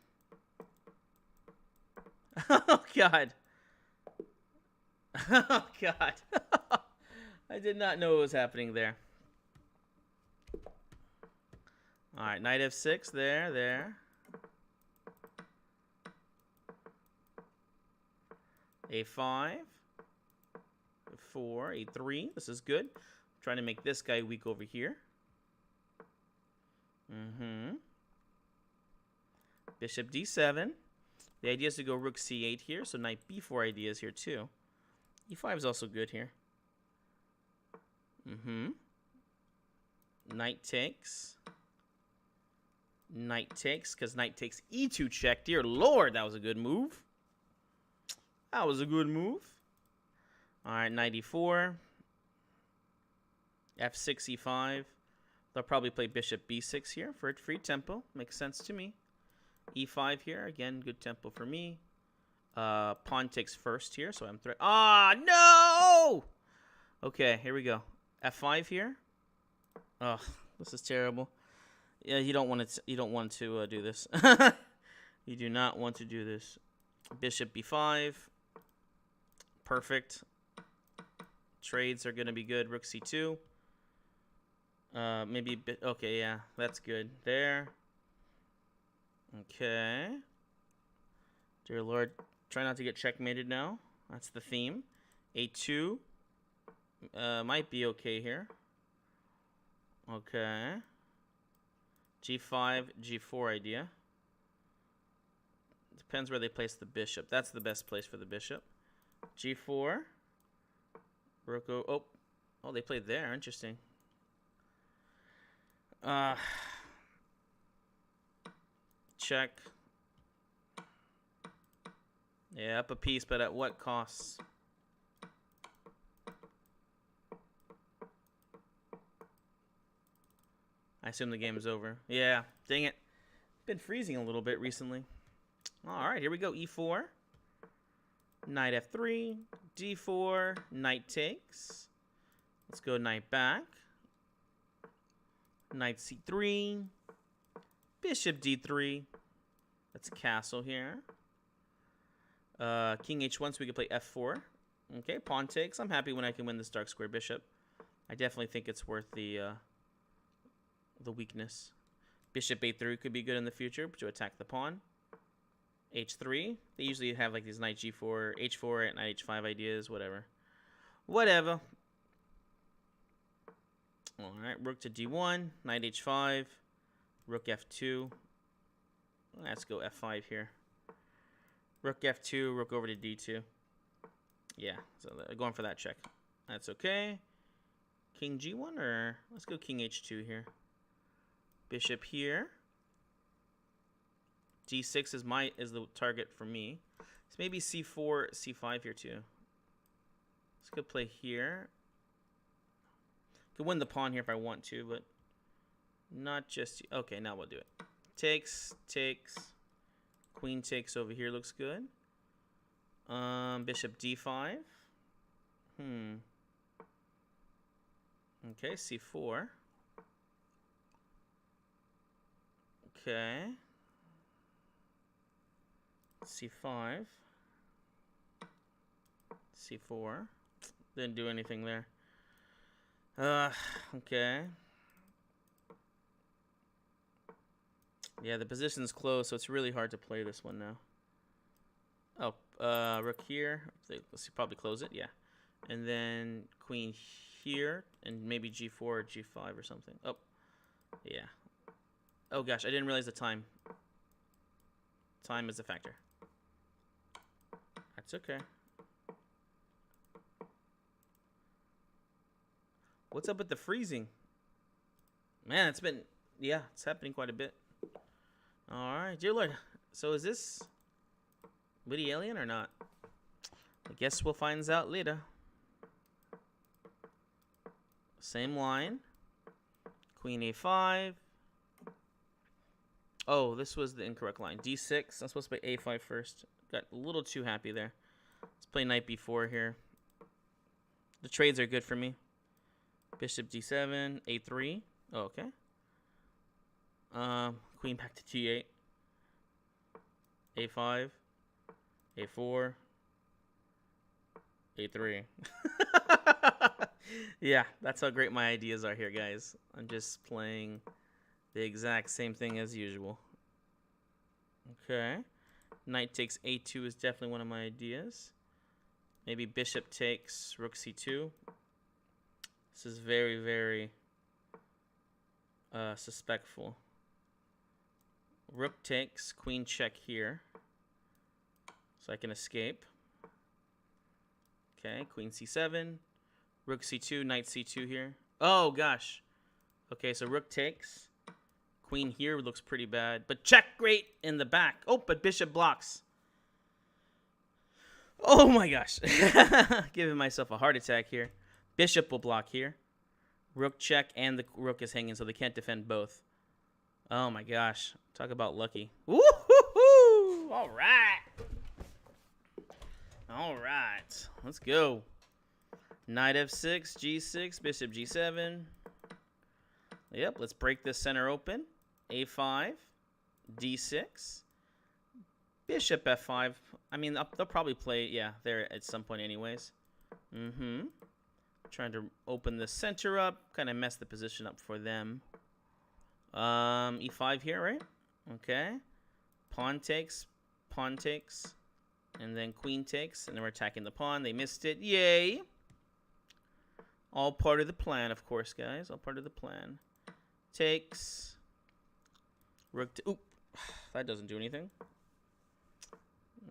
Oh, God. Oh, God. I did not know what was happening there. All right, knight f6. There. a5. a4. a3. This is good. I'm trying to make this guy weak over here. Bishop d7. The idea is to go rook c8 here, so knight b4 idea is here too. e5 is also good here. Knight takes. Knight takes, because knight takes e2 check. Dear Lord, that was a good move. That was a good move. All right, knight e4. f6, e5. They'll probably play bishop b6 here for a free tempo. Makes sense to me. e5 here. Again, good tempo for me. Pawn takes first here, so I'm threat. Ah, no! Okay, here we go. f5 here. Oh, this is terrible. Yeah, you don't want to. You don't want to do this. You do not want to do this. Bishop b5. Perfect. Trades are gonna be good. Rook c2. Maybe. Okay, yeah, that's good. There. Okay. Dear Lord, try not to get checkmated now. That's the theme. a2. Might be okay here. Okay. g5, g4 idea. Depends where they place the bishop. That's the best place for the bishop. g4. Rook. Oh, they played there. Interesting. Check. Yeah, up a piece, but at what cost? I assume the game is over. Yeah, dang it. Been freezing a little bit recently. All right, here we go. e4. Knight f3. d4. Knight takes. Let's go knight back. Knight c3. Bishop d3. That's a castle here. King h1, so we can play f4. Okay, pawn takes. I'm happy when I can win this dark square bishop. I definitely think it's worth the weakness. Bishop a3 could be good in the future to attack the pawn. h3. They usually have like these knight g4, h4, and knight h5 ideas, whatever. Whatever. All right, rook to d1, knight h5, rook f2. Let's go f5 here. Rook f2, rook over to d2. Yeah, so going for that check. That's okay. King g1, or let's go king h2 here. Bishop here. d6 is the target for me. So maybe c4, c5 here too. Let's go play here. Could win the pawn here if I want to, but not just. Okay, now we'll do it. Takes. Queen takes over here looks good. Bishop d5. Okay, c4. Okay. c5. c4. Didn't do anything there. Okay. Yeah, the position's closed, so it's really hard to play this one now. Oh, rook here. Let's probably close it, yeah. And then queen here, and maybe g4 or g5 or something. Oh, yeah. Oh gosh, I didn't realize the time. Time is a factor. That's okay. What's up with the freezing? Man, it's been, yeah, it's happening quite a bit. Alright, dear Lord. So is this witty alien or not? I guess we'll find out later. Same line. Queen a5. Oh, this was the incorrect line. d6. I'm supposed to play a5 first. Got a little too happy there. Let's play knight b4 here. The trades are good for me. Bishop d7, a3. Oh, okay. Queen back to g8. a5. a4. a3. Yeah, that's how great my ideas are here, guys. I'm just playing the exact same thing as usual. Okay. Knight takes a2 is definitely one of my ideas. Maybe bishop takes rook c2. This is very, very suspectful. Rook takes, queen check here. So I can escape. Okay, queen c7. Rook c2, knight c2 here. Oh, gosh. Okay, so rook takes. Queen here looks pretty bad. But check great in the back. Oh, but bishop blocks. Oh, my gosh. Giving myself a heart attack here. Bishop will block here. Rook check, and the rook is hanging, so they can't defend both. Oh, my gosh. Talk about lucky. Woo-hoo-hoo! All right. All right. Let's go. Knight f6, g6, bishop g7. Yep, let's break this center open. a5, d6, bishop f5. I mean, they'll probably play, yeah, there at some point anyways. Trying to open the center up, kind of mess the position up for them. e5 here, right? Okay. Pawn takes, and then queen takes, and then we're attacking the pawn. They missed it. Yay! All part of the plan, of course, guys. All part of the plan. Takes. Rook to... Oop. That doesn't do anything.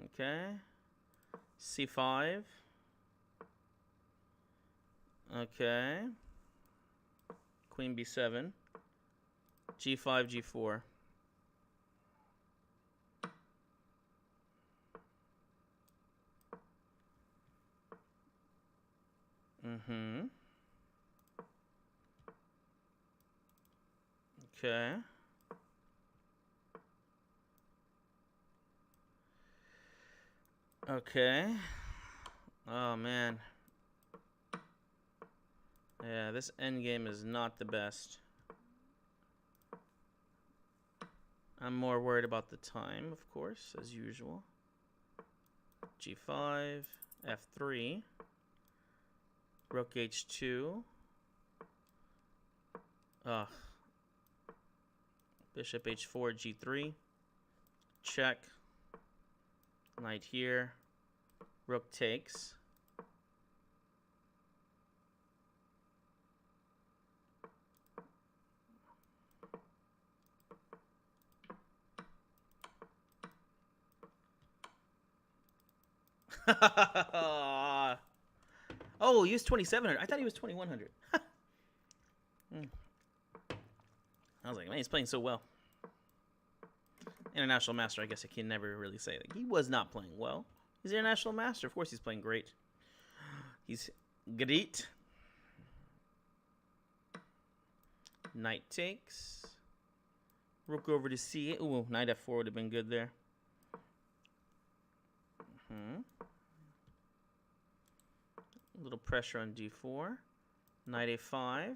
Okay. c5. Okay. Queen b7. g5, g4. Okay. Okay. Oh, man. Yeah, this endgame is not the best. I'm more worried about the time, of course, as usual. g5, f3. Rook h2. Ugh. Bishop h4, g3. Check. Knight here. Rook takes. Oh, he was 2,700. I thought he was 2,100. I was like, man, he's playing so well. International master, I guess I can never really say that. He was not playing well. He's an international master. Of course he's playing great. He's great. Knight takes. Rook over to c8. Ooh, knight f4 would have been good there. little pressure on d4. Knight a5.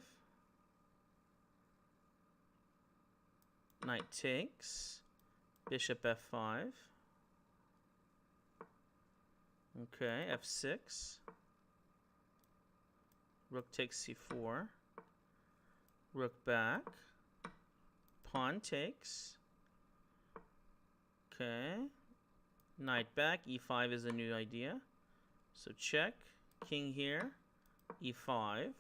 Knight takes. Bishop f5. Okay, f6. Rook takes c4. Rook back. Pawn takes. Okay. Knight back. e5 is a new idea. So check. King here. e5.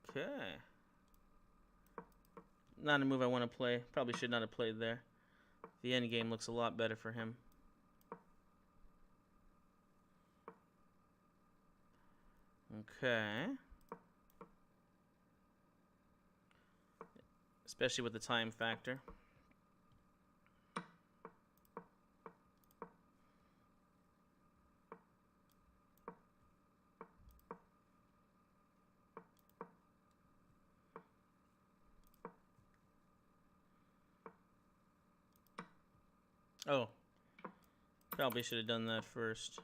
Okay. Not a move I want to play. Probably should not have played there. The end game looks a lot better for him. Okay. Especially with the time factor. Oh. Probably should have done that first.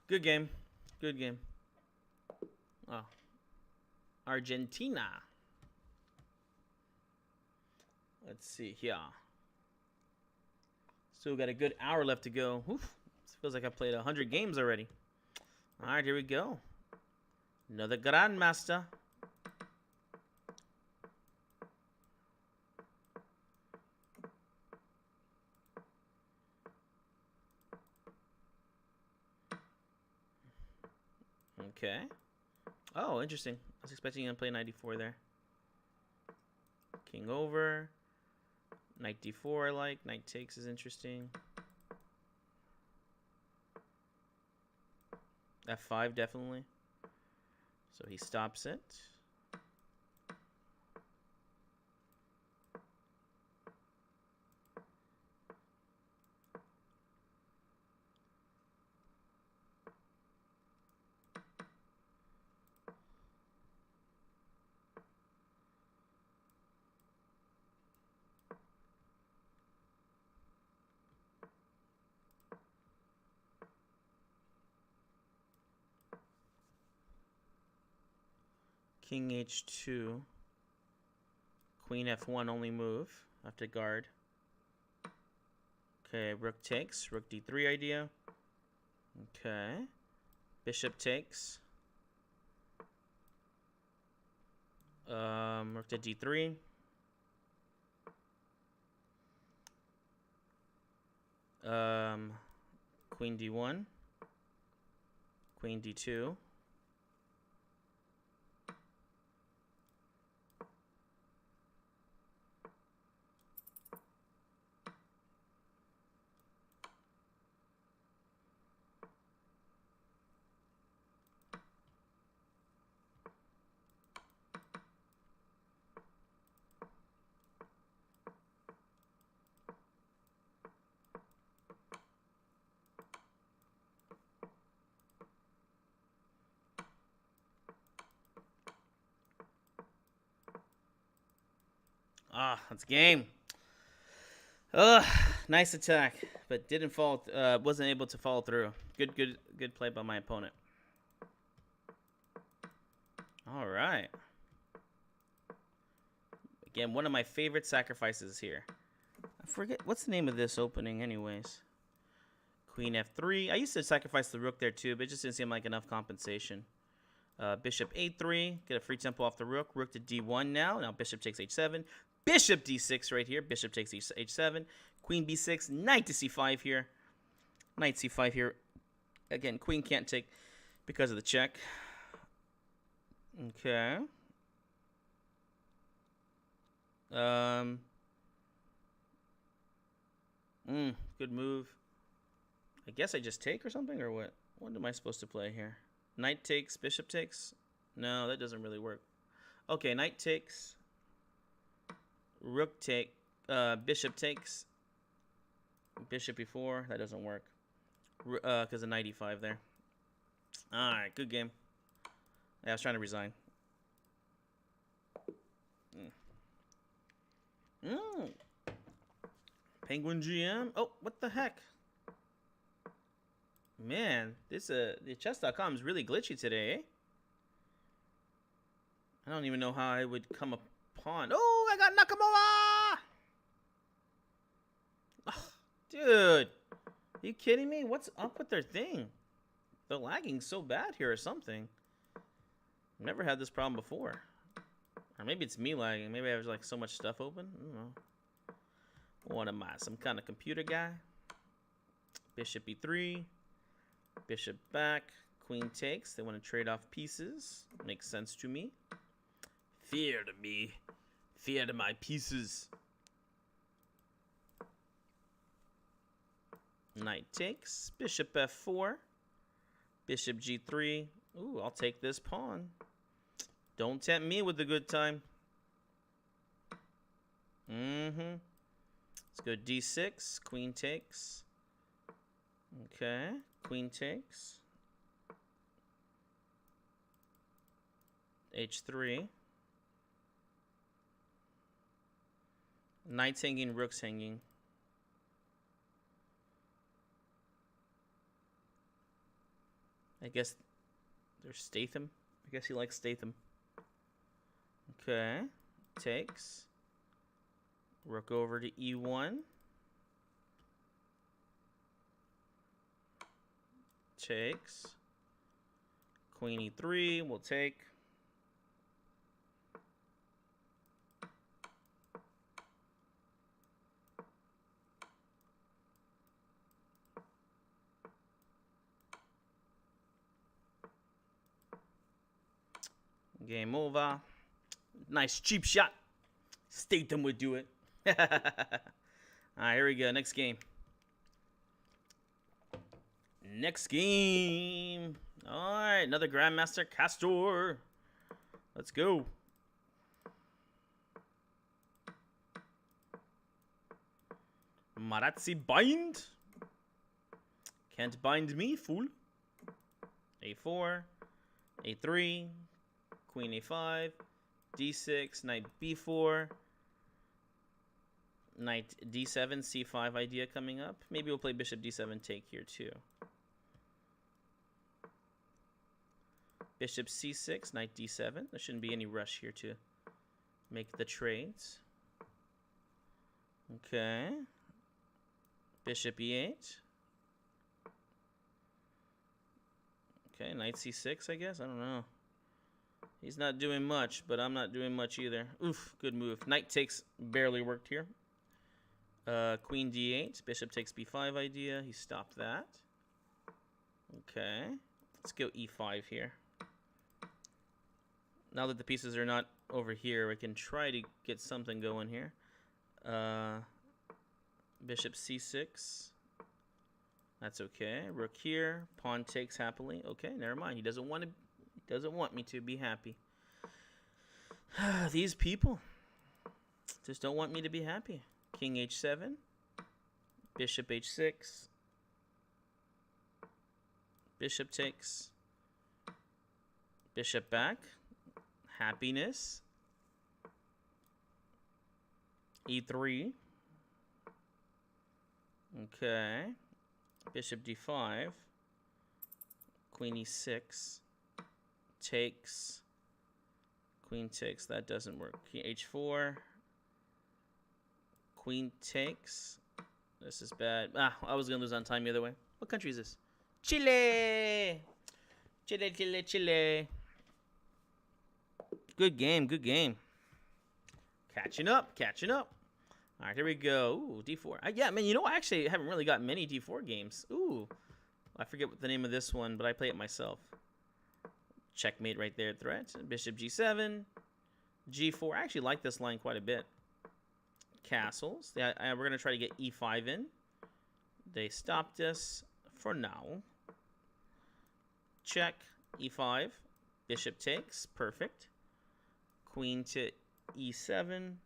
Good game. Good game. Oh. Argentina. Let's see here. Still got a good hour left to go. Oof. Feels like I played 100 games already. All right, here we go. Another Grandmaster. Okay. Oh, interesting. I was expecting him to play 94 there. King over. Knight d4 I like. Knight takes is interesting. f5 definitely. So he stops it. King h2. Queen f1 only move. I have to guard. Okay, rook takes. Rook d3 idea. Okay. Bishop takes. Rook to d3. Queen d1. Queen d2. Ah, that's game. Ugh, nice attack, but didn't fall. Wasn't able to follow through. Good play by my opponent. All right. Again, one of my favorite sacrifices here. I forget what's the name of this opening, anyways. Queen f3. I used to sacrifice the rook there too, but it just didn't seem like enough compensation. Bishop a3. Get a free tempo off the rook. Rook to d1 now. Now bishop takes h7. Bishop d6 right here. Bishop takes h7. Queen b6. Knight to c5 here. Knight c5 here. Again, queen can't take because of the check. Okay. Good move. I guess I just take or something, or what? What am I supposed to play here? Knight takes, bishop takes? No, that doesn't really work. Okay, knight takes. Rook take. Bishop takes. Bishop e4. That doesn't work. Because of knight e5 there. Alright, good game. Yeah, I was trying to resign. Penguin GM. Oh, what the heck? Man, this the chess.com is really glitchy today, eh? I don't even know how I would come upon. Oh, I got Nakamura! Oh, dude, are you kidding me? What's up with their thing? They're lagging so bad here or something. I've never had this problem before. Or maybe it's me lagging. Maybe I have like so much stuff open. I don't know. What am I? Some kind of computer guy? Bishop e3. Bishop back. Queen takes. They want to trade off pieces. Makes sense to me. Fear to me. Fear to my pieces. Knight takes. Bishop f4. Bishop g3. Ooh, I'll take this pawn. Don't tempt me with a good time. Let's go d6. Queen takes. Okay. Queen takes. h3. Knight's hanging, rook's hanging. I guess there's Statham. I guess he likes Statham. Okay. Takes. Rook over to e1. Takes. Queen e3. We'll take. Game over. Nice cheap shot. Statham would do it. Alright, here we go. Next game. Next game. Alright, another Grandmaster Castor. Let's go. Marazzi bind. Can't bind me, fool. a4. a3. Queen a5. d6. Knight b4. Knight d7, c5 idea coming up. Maybe we'll play bishop d7 take here too. Bishop c6, knight d7. There shouldn't be any rush here to make the trades. Okay. Bishop e8. Okay, knight c6, I guess. I don't know. He's not doing much, but I'm not doing much either. Oof, good move. Knight takes barely worked here. Queen d8. Bishop takes b5 idea. He stopped that. Okay. Let's go e5 here. Now that the pieces are not over here, I can try to get something going here. Bishop c6. That's okay. Rook here. Pawn takes happily. Okay, never mind. He doesn't want me to be happy. These people just don't want me to be happy. King h7. Bishop h6. Bishop takes. Bishop back. Happiness. e3. Okay. Bishop d5. Queen e6. Takes. Queen takes. That doesn't work. King h4. Queen takes. This is bad. I was going to lose on time the other way. What country is this? Chile! Chile, Chile, Chile. Good game, good game. Catching up, catching up. All right, here we go. Ooh, d4. Yeah, man, you know, I actually haven't really got many d4 games. Ooh. I forget what the name of this one, but I play it myself. Checkmate right there, threat. Bishop g7. g4. I actually like this line quite a bit. Castles. We're going to try to get e5 in. They stopped us for now. Check. e5. Bishop takes. Perfect. Queen to e7.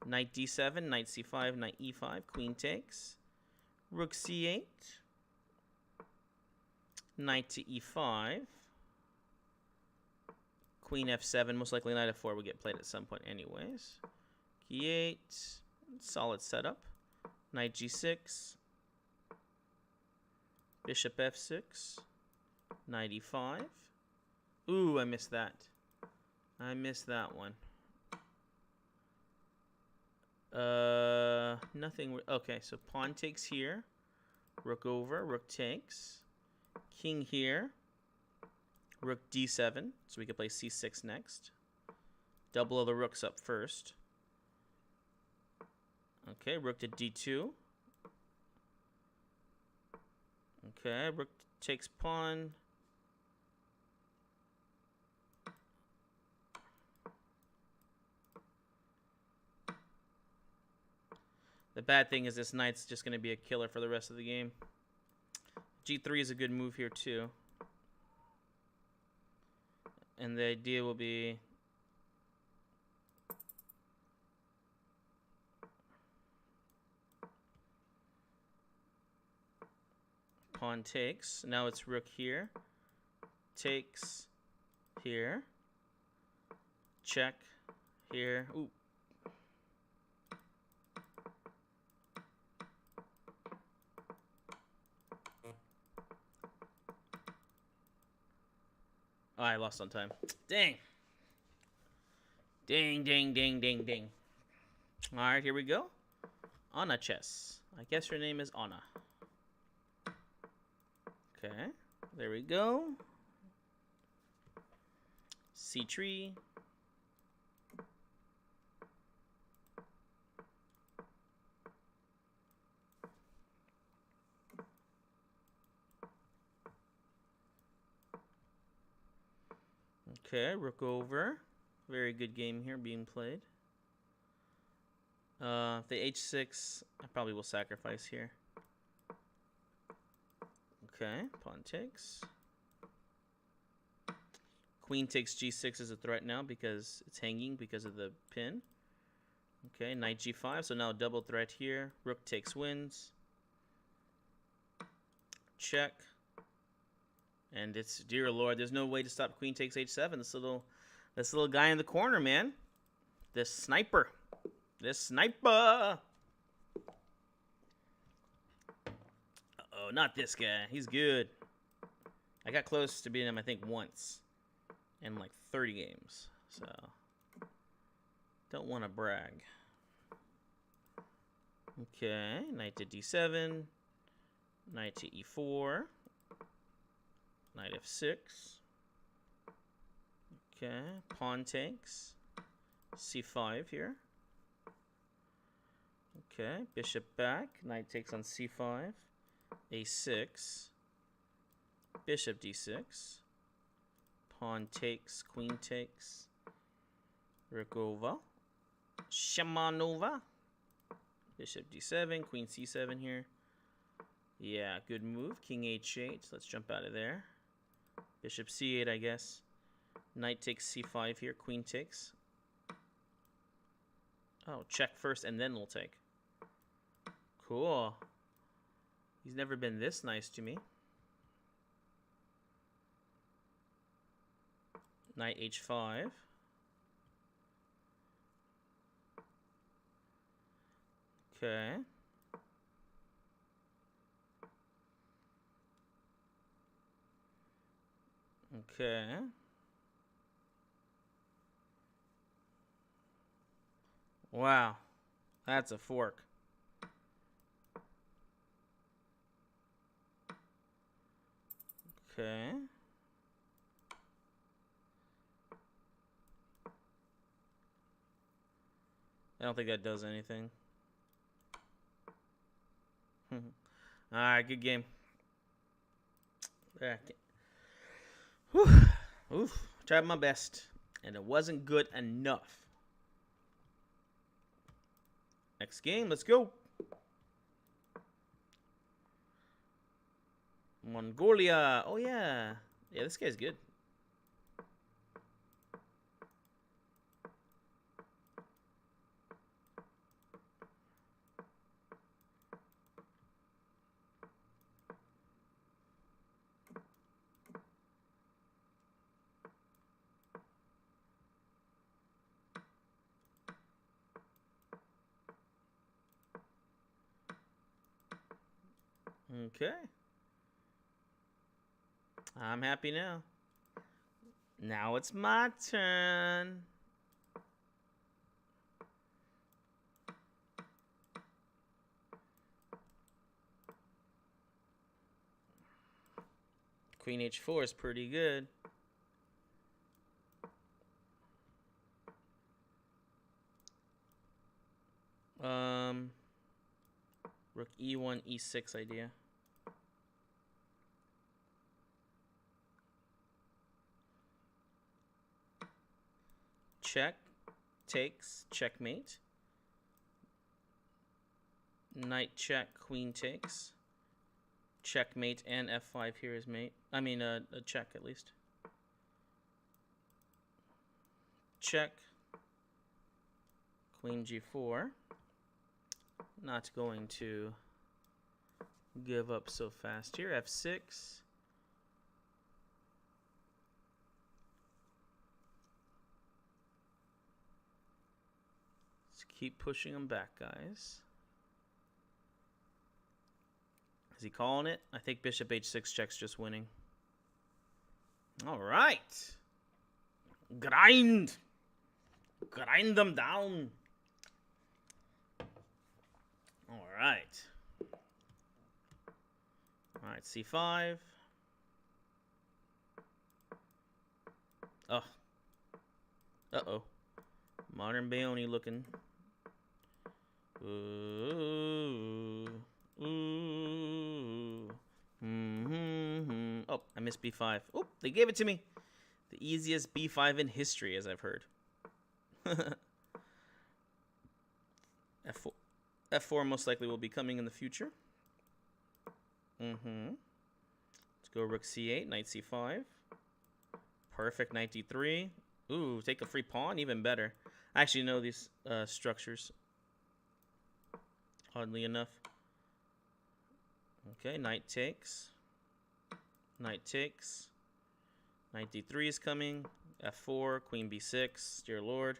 Knight d7. Knight c5. Knight e5. Queen takes. Rook c8. Knight to e5. Queen f7. Most likely knight f4 will get played at some point anyways. e8. Solid setup. Knight g6. Bishop f6. Knight e5. Ooh, I missed that. I missed that one. Nothing. Okay, so pawn takes here. Rook over. Rook takes. King here. Rook d7. So we can play c6 next. Double of the rooks up first. Okay, rook to d2. Okay, rook takes pawn. The bad thing is this knight's just going to be a killer for the rest of the game. G3 is a good move here too. And the idea will be pawn takes. Now it's rook here. Takes here. Check here. Ooh. Oh, I lost on time. Dang. Ding, ding, ding, ding, ding. All right, here we go. Anna chess. I guess her name is Anna. Okay, there we go. C3. Okay, rook over. Very good game here being played. If the h6, I probably will sacrifice here. Okay, pawn takes. Queen takes g6 as a threat now because it's hanging because of the pin. Okay, knight g5, so now double threat here. Rook takes wins. Check. And it's, dear Lord, there's no way to stop queen takes h7. This little guy in the corner, man. This sniper. This sniper. Uh-oh, not this guy. He's good. I got close to beating him, I think, once. In like 30 games. So, don't want to brag. Okay, knight to d7. Knight to e4. Knight f6. Okay, pawn takes. c5 here. Okay, bishop back. Knight takes on c5. a6. Bishop d6. Pawn takes. Queen takes. Rook over. Shamanova. Bishop d7. Queen c7 here. Yeah, good move. King h8. Let's jump out of there. Bishop c8, I guess. Knight takes c5 here. Queen takes. Oh, check first and then we'll take. Cool. He's never been this nice to me. Knight h5. Okay. Okay. Wow. That's a fork. Okay. I don't think that does anything. Alright, good game. Whew. Oof. Tried my best. And it wasn't good enough. Next game, let's go. Mongolia. Oh, yeah. Yeah, this guy's good. Okay. I'm happy now. Now it's my turn. Queen h4 is pretty good. Rook e1, e6 idea. Check, takes, checkmate. Knight check, queen takes. Checkmate and f5 here is mate. I mean, a check at least. Check. Queen g4. Not going to give up so fast here. f6. Let's keep pushing them back, guys. Is he calling it? I think bishop h6 checks just winning. All right. Grind. Grind them down. All right. All right, c5. Oh. Uh-oh. Modern Bayoni looking. Ooh. Ooh. Oh, I missed b5. Oh, they gave it to me. The easiest b5 in history, as I've heard. f4. f4 most likely will be coming in the future. Let's go rook c8, knight c5. Perfect, knight d3. Ooh, take a free pawn, even better. I actually know these structures, oddly enough. Okay, knight takes. Knight takes. Knight d3 is coming. f4, queen b6, dear lord.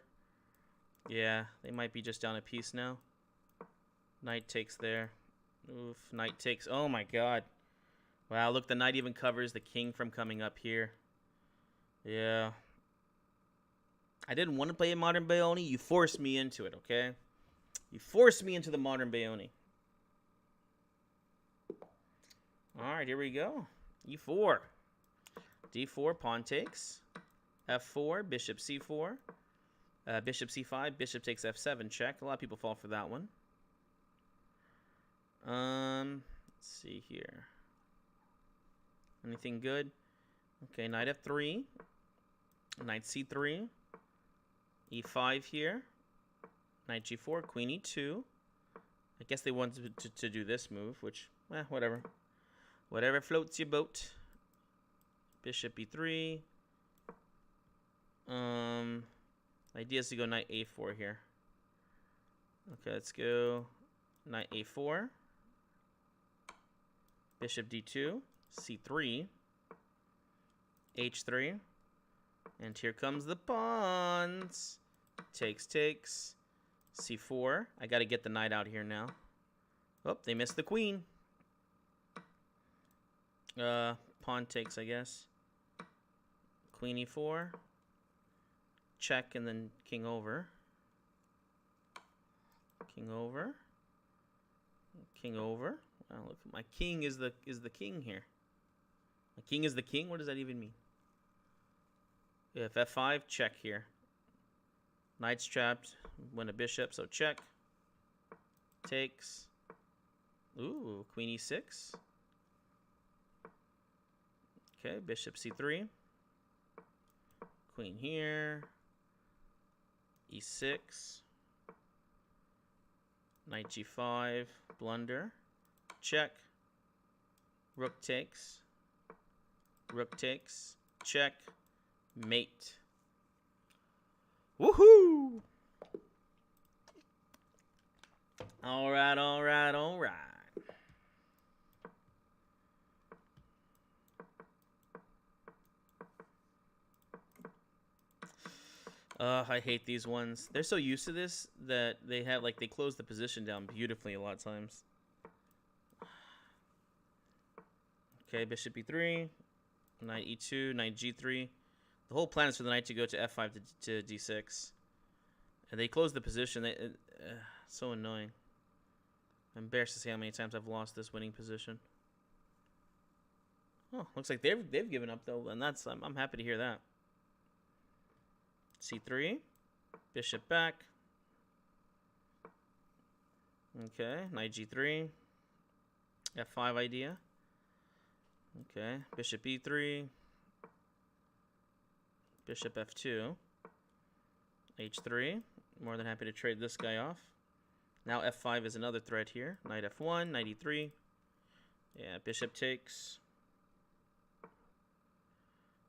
Yeah, they might be just down a piece now. Knight takes there. Oof, knight takes. Oh my god. Wow, look, the knight even covers the king from coming up here. Yeah. I didn't want to play a modern Bayoni. You forced me into it, okay? You forced me into the modern Bayoni. Alright, here we go. e4. d4, pawn takes. f4, bishop c4. Bishop c5, bishop takes f7, check. A lot of people fall for that one. Let's see here. Anything good? Okay, knight f3. Knight c3. e5 here. Knight g4, queen e2. I guess they wanted to do this move, which, whatever. Whatever floats your boat. Bishop e3. Idea is to go knight a4 here. Okay, let's go knight a4. Bishop d2. c3. h3. And here comes the pawns. Takes, takes. c4. I got to get the knight out here now. Oh, they missed the queen. Pawn takes, I guess. Queen e4. Check and then king over. King over. King over. Wow, look, my king is the king here. My king is the king? What does that even mean? If f5, check here. Knight's trapped. Win a bishop, so check. Takes. Ooh, queen e6. Okay, bishop c3. Queen here. e6. Knight g5. Blunder. Check. Rook takes. Rook takes. Check. Mate. Woohoo! Alright, alright, alright. I hate these ones. They're so used to this that they have, like, they close the position down beautifully a lot of times. Okay, bishop e3, knight e2, knight g3. The whole plan is for the knight to go to f5 to d6. And they close the position. So annoying. I'm embarrassed to see how many times I've lost this winning position. Oh, looks like they've given up though, and that's I'm happy to hear that. c3, bishop back. Okay, knight g3, f5 idea. Okay, bishop e3, bishop f2, h3. More than happy to trade this guy off. Now f5 is another threat here. Knight f1, knight e3. Yeah, bishop takes.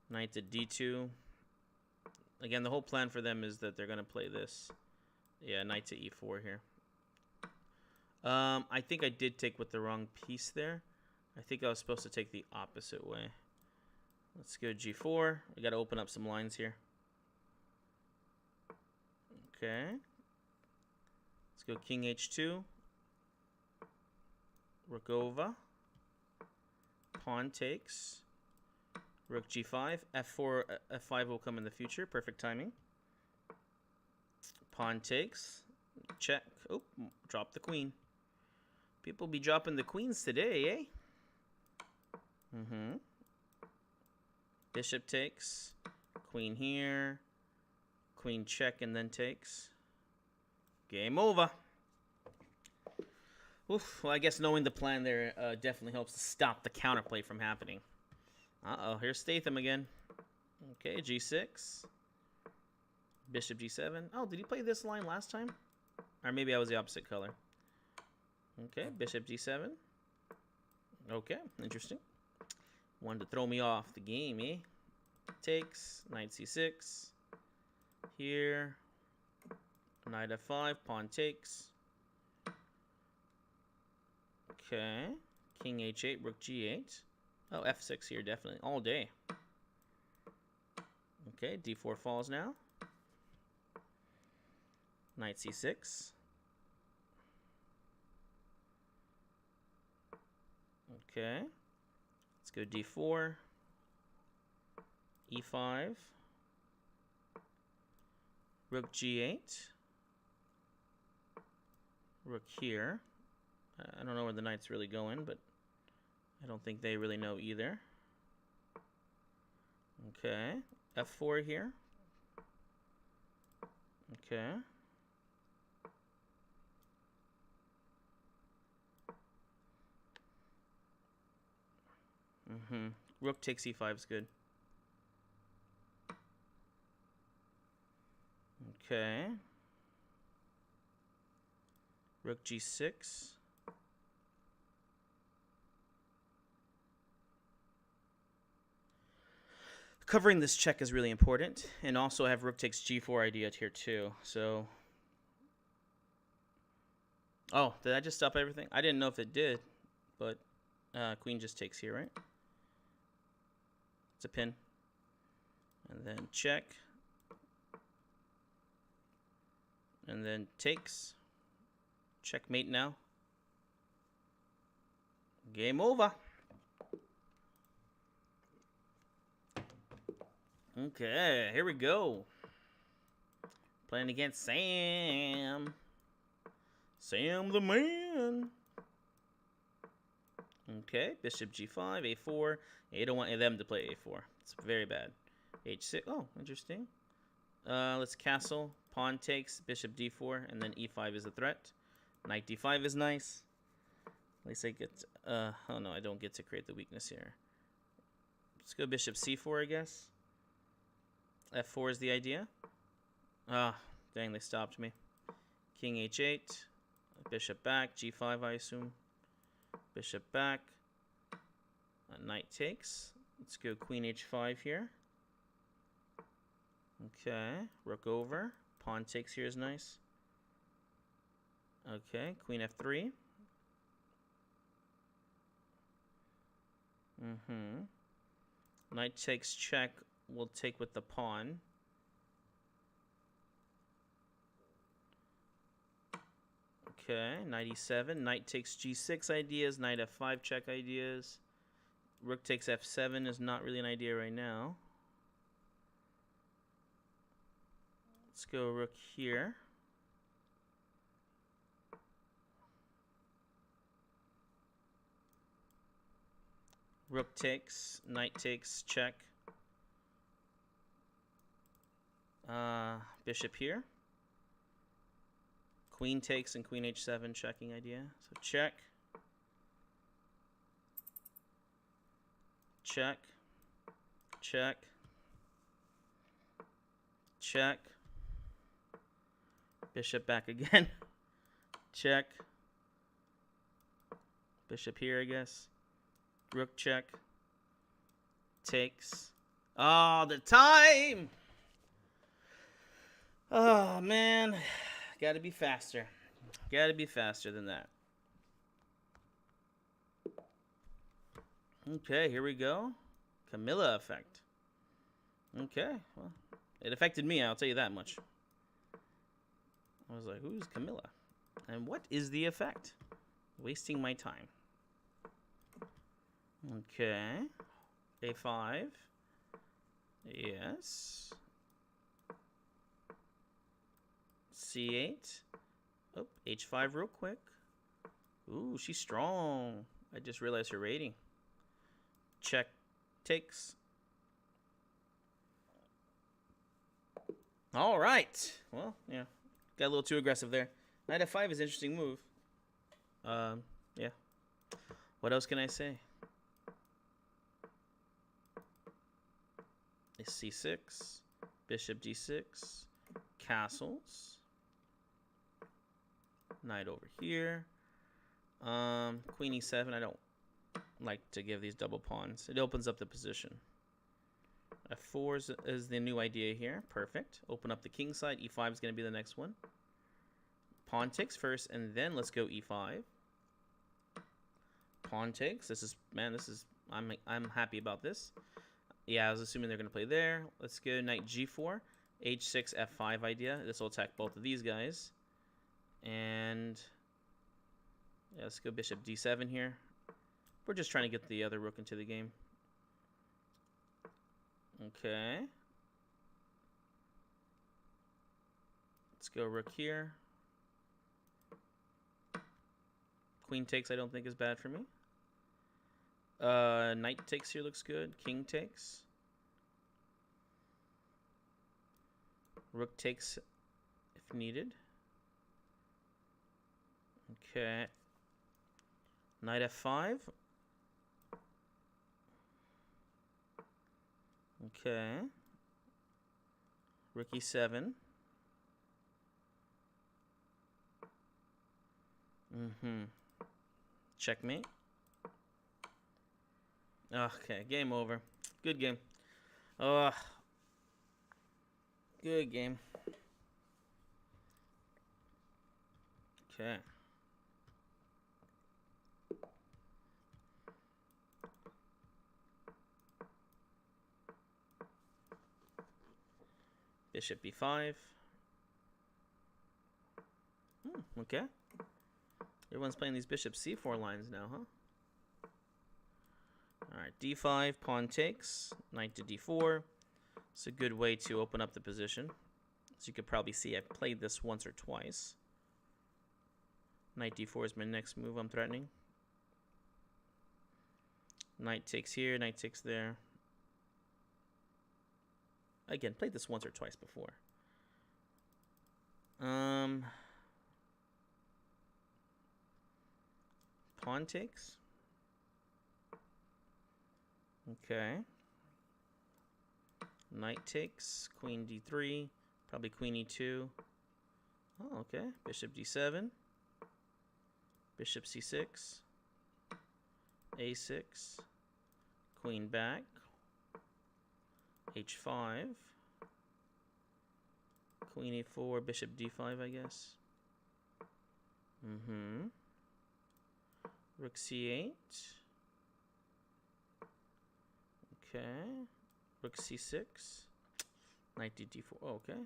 Knight to d2. Again, the whole plan for them is that they're going to play this. Yeah, knight to e4 here. I think I did take with the wrong piece there. I think I was supposed to take the opposite way. Let's go g4. We got to open up some lines here. Okay. Let's go king h2. Rook over. Pawn takes. Rook g5. f4, f5 will come in the future. Perfect timing. Pawn takes. Check. Oh, drop the queen. People be dropping the queens today, eh? Bishop takes. Queen here. Queen check and then takes. Game over. Oof. Well, I guess knowing the plan there definitely helps to stop the counterplay from happening. Uh-oh, here's Statham again. Okay, g6. Bishop g7. Oh, did he play this line last time? Or maybe I was the opposite color. Okay, bishop g7. Okay, interesting. Wanted to throw me off the game, eh? Takes, knight c6. Here. Knight f5, pawn takes. Okay. King h8, rook g8. Oh, f6 here, definitely. All day. Okay, d4 falls now. Knight c6. Okay. Let's go d4. e5. Rook g8. Rook here. I don't know where the knight's really going, but I don't think they really know either. Okay. f4 here. Okay. Rook takes e5 is good. Okay. Rook g6. Covering this check is really important, and also I have rook takes g4 idea here too. So, oh, did I just stop everything? I didn't know if it did, but queen just takes here, right? It's a pin, and then check, and then takes. Checkmate now. Game over. Okay, here we go. Playing against Sam. Sam the man. Okay, bishop g5, a4. I don't want them to play a4. It's very bad. h6. Oh, interesting. Let's castle. Pawn takes, bishop d4, and then e5 is a threat. Knight d5 is nice. At least I get... oh no, I don't get to create the weakness here. Let's go bishop c4, I guess. f4 is the idea. Ah, dang, they stopped me. King h8. Bishop back. g5, I assume. Bishop back. Knight takes. Let's go queen h5 here. Okay. Rook over. Pawn takes here is nice. Okay. Queen f3. Knight takes check. We'll take with the pawn. Okay, knight e7, knight takes g6 ideas, knight f5 check ideas. Rook takes f7 is not really an idea right now. Let's go rook here. Rook takes, knight takes, check. Bishop here. Queen takes and queen h7, checking idea. So check. Check. Check. Check. Bishop back again. Check. Bishop here, I guess. Rook check. Takes. Oh, the time! Oh, man. Gotta be faster. Gotta be faster than that. Okay, here we go. Camilla effect. Okay, well, it affected me, I'll tell you that much. I was like, who's Camilla? And what is the effect? Wasting my time. Okay. A5. Yes. C8. Oh, H5 real quick. Ooh, she's strong. I just realized her rating. Check. Takes. All right. Well, yeah. Got a little too aggressive there. Knight f5 is an interesting move. Yeah. What else can I say? Is c6, bishop d6, castles, knight over here, queen e7. I don't like to give these double pawns. It opens up the position. f4 is the new idea here. Perfect. Open up the king side. e5 is going to be the next one. Pawn takes first, and then let's go e5. Pawn takes. This is, man, this is, I'm happy about this. Yeah, I was assuming they're going to play there. Let's go knight g4, h6, f5 idea. This will attack both of these guys. And yeah, let's go bishop d7 here. We're just trying to get the other rook into the game. Okay. Let's go rook here. Queen takes I don't think is bad for me. Knight takes here looks good. King takes. Rook takes if needed. Okay. Knight f5. Okay. Rook e7. Checkmate. Okay, game over. Good game. Good game. Okay. Bishop b5. Okay. Everyone's playing these bishop c4 lines now, huh? Alright, d5, pawn takes, knight to d4. It's a good way to open up the position. As you could probably see, I've played this once or twice. Knight d4 is my next move I'm threatening. Knight takes here, knight takes there. Again, played this once or twice before. Pawn takes. Okay. Knight takes, queen d3, probably queen e2. Oh, okay. Bishop d7. Bishop c6. a6. Queen back. h5. Queen e4, bishop d5, I guess. Rook c8. Okay. Rook c6. Knight d4. Oh, okay.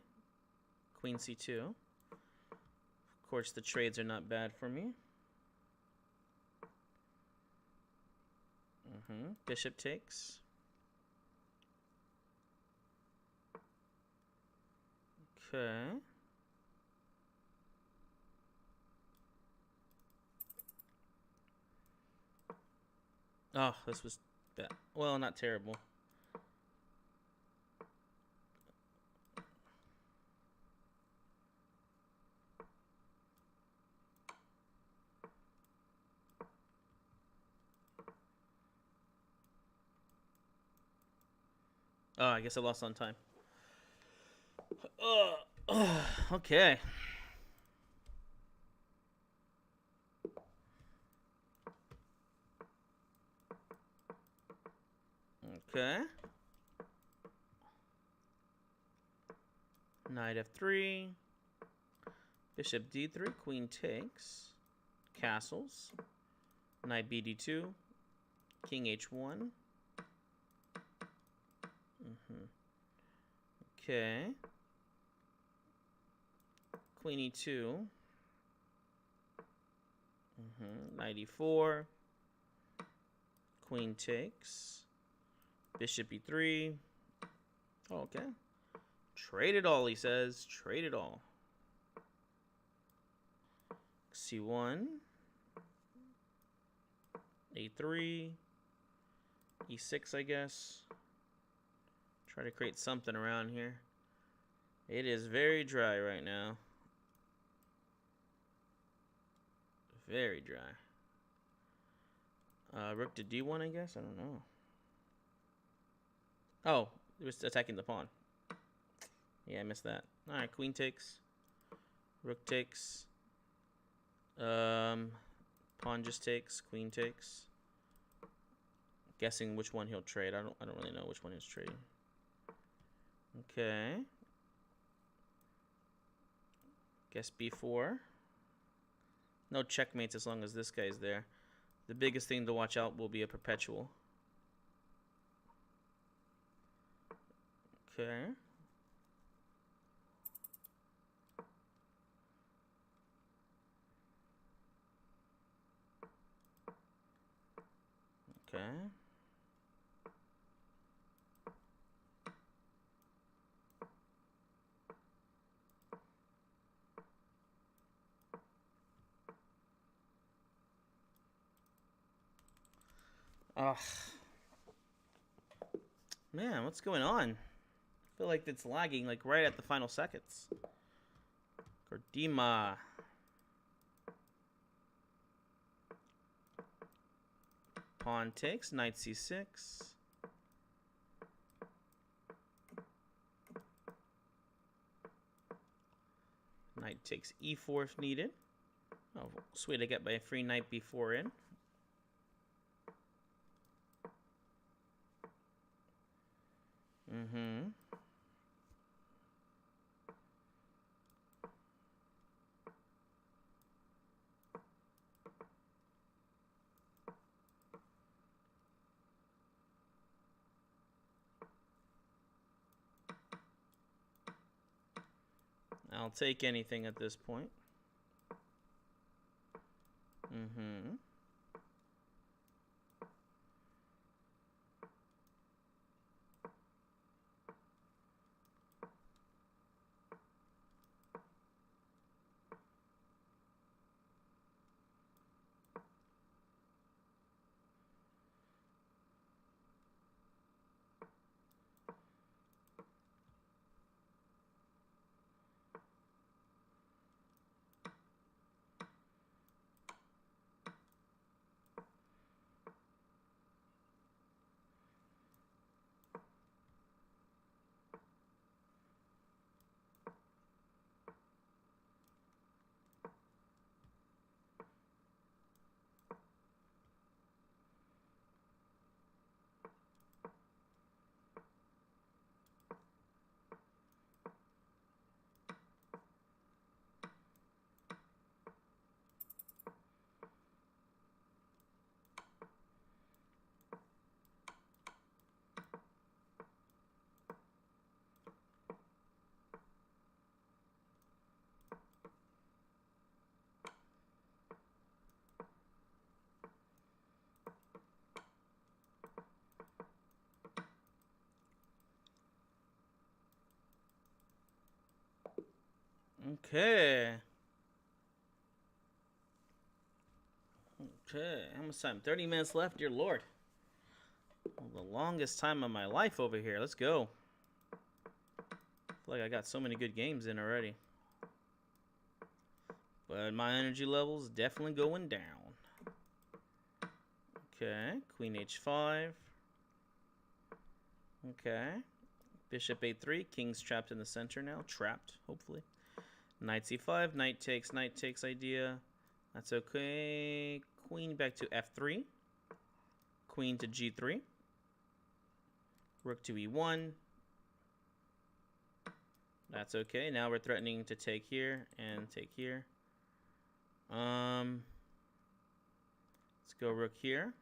Queen c2. Of course, the trades are not bad for me. Bishop takes. Okay. Oh, this was bad. Well, not terrible. Oh, I guess I lost on time. Okay. Okay. Knight f3. Bishop d3. Queen takes. Castles. Knight bd2. King h1. Okay. Queen e2. Knight e4. Queen takes. Bishop e3. Oh, okay. Trade it all, he says. Trade it all. c1. a3. e6, I guess. Try to create something around here. It is very dry right now. Very dry. Rook to d1, I guess? I don't know. Oh, it was attacking the pawn. Yeah, I missed that. Alright, queen takes. Rook takes. Pawn just takes. Queen takes. Guessing which one he'll trade. I don't really know which one he's trading. Okay. Guess b4. No checkmates as long as this guy's there. The biggest thing to watch out will be a perpetual. Okay. Okay. Ugh. Man, what's going on? I feel like it's lagging like right at the final seconds. Gordima. Pawn takes, knight c6. Knight takes e4 if needed. Oh, sweet, I get my free knight b4 in. I'll take anything at this point. Okay. Okay. How much time? 30 minutes left, dear Lord. Well, the longest time of my life over here. Let's go. I feel like I got so many good games in already. But my energy level's definitely going down. Okay. Queen h5. Okay. Bishop a3. King's trapped in the center now. Trapped, hopefully. Knight c5. Knight takes idea. That's okay. Queen back to f3. Queen to g3. Rook to e1. That's okay. Now we're threatening to take here and take here. Let's go rook here.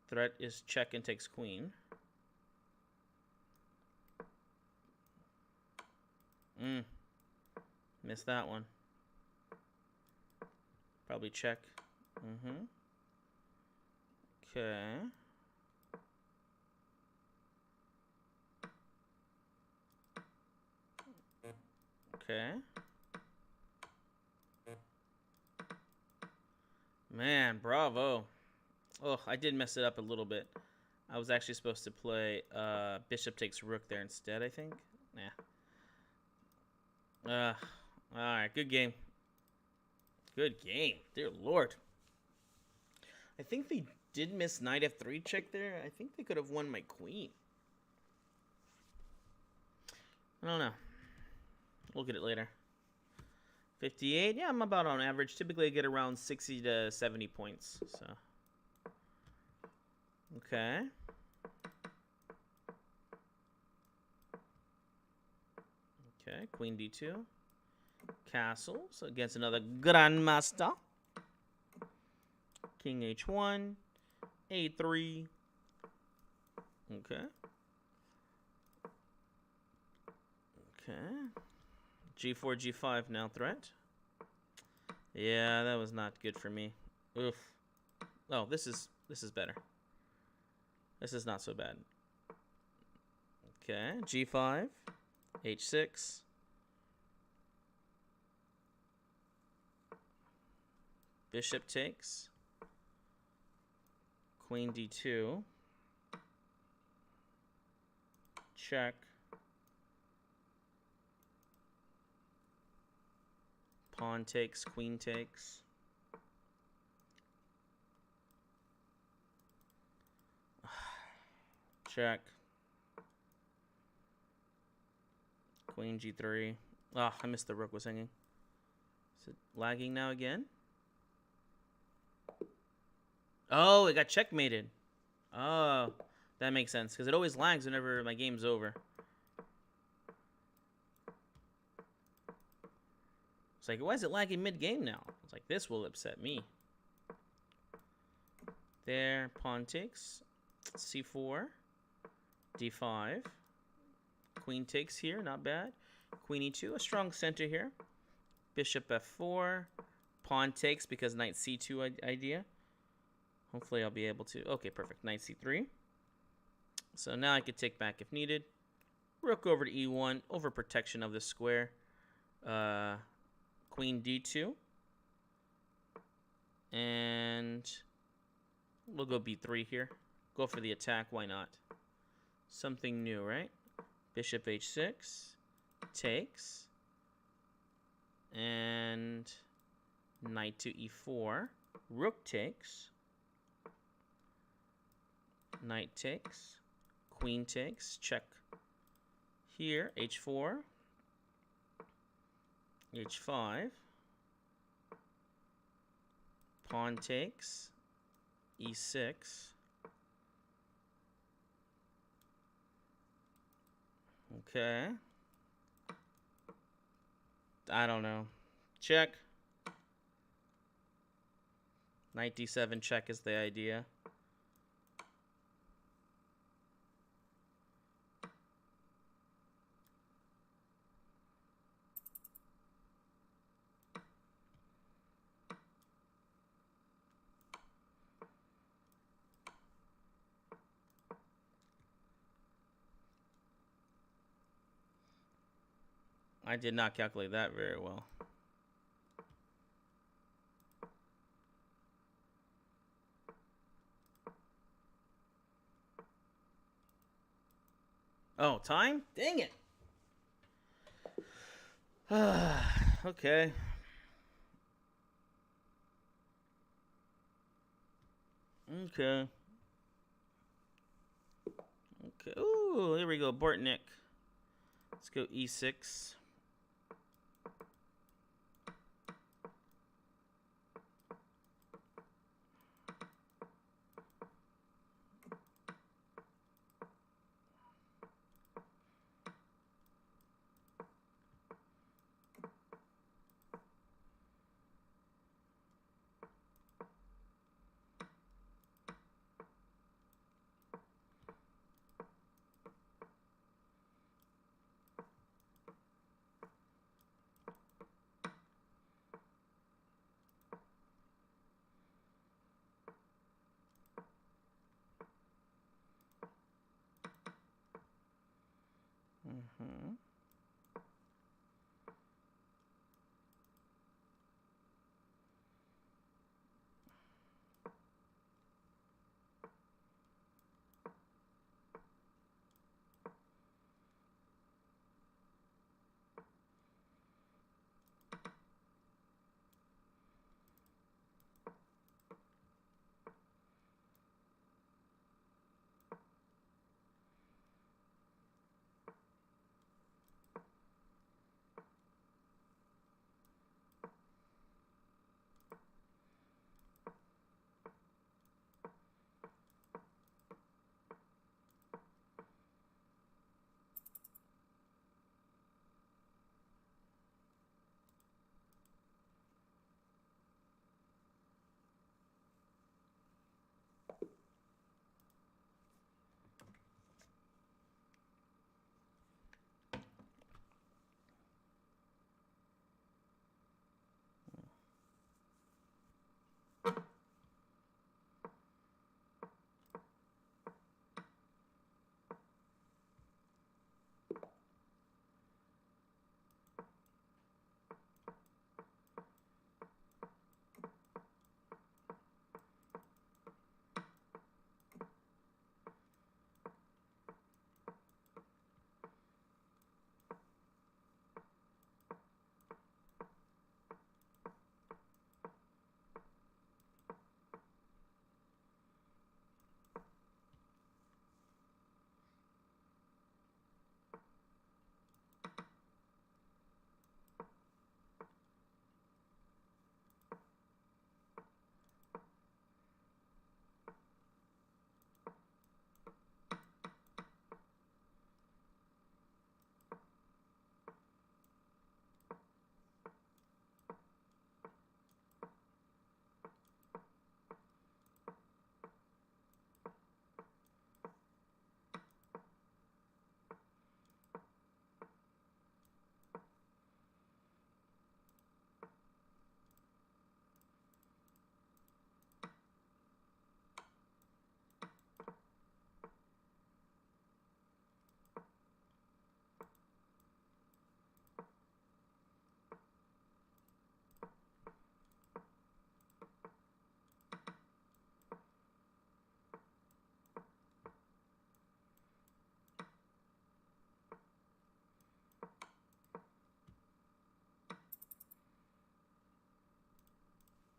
Threat is check and takes queen. Missed that one. Probably check. Okay. Okay. Man, bravo. Oh, I did mess it up a little bit. I was actually supposed to play bishop takes rook there instead, I think. Nah. Alright, good game. Good game. Dear Lord. I think they did miss knight f3 check there. I think they could have won my queen. I don't know. We'll get it later. 58. Yeah, I'm about on average. Typically I get around 60 to 70 points. So. Okay. Okay, queen d2. Castles against another grandmaster. King h1. a3. Okay. Okay. g4, g5 now threat. Yeah, that was not good for me. Oof. Oh, this is better. This is not so bad. Okay, g5, h6. Bishop takes. Queen d2. Check. Pawn takes, queen takes. Check. Queen g3. Oh, I missed the rook was hanging. Is it lagging now again? Oh, it got checkmated. Oh, that makes sense. Because it always lags whenever my game's over. It's like, why is it lagging mid-game now? It's like, this will upset me. There, pawn takes. c4. d5. Queen takes here, not bad. Queen e2, a strong center here. Bishop f4. Pawn takes because knight c2 idea. Hopefully I'll be able to. Okay, perfect. Knight c3. So now I could take back if needed. Rook over to e1. Over protection of the square. Queen d2. And we'll go b3 here. Go for the attack. Why not? Something new, right? Bishop h6. Takes. And knight to e4. Rook takes. Knight takes. Queen takes. Check. Here, h4. h5. Pawn takes. e6. Okay. I don't know. Check. Knight d7 check is the idea. I did not calculate that very well. Oh, time? Dang it. Okay. Okay. Okay. Ooh, here we go. Bortnik. Let's go E6. Mm-hmm.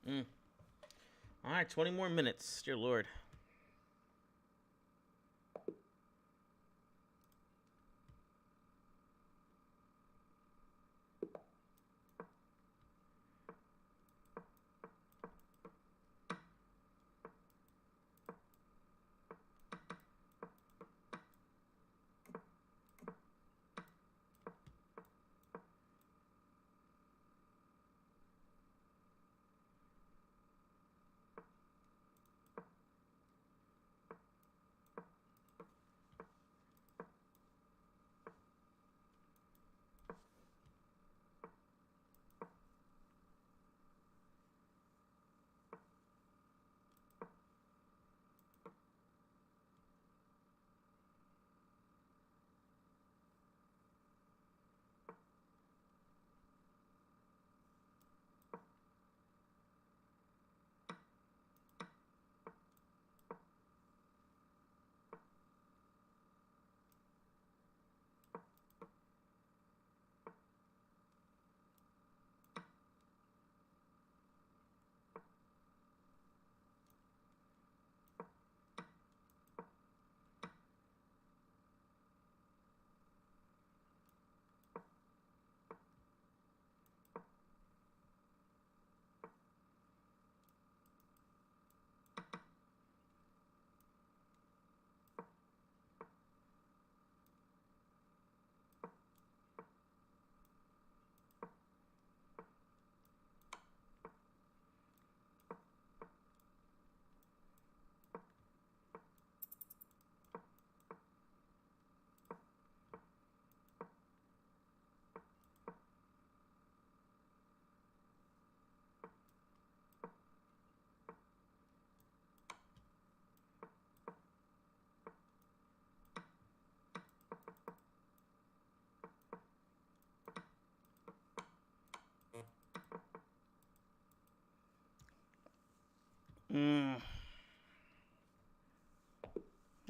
Mm. All right, 20 more minutes. Dear Lord.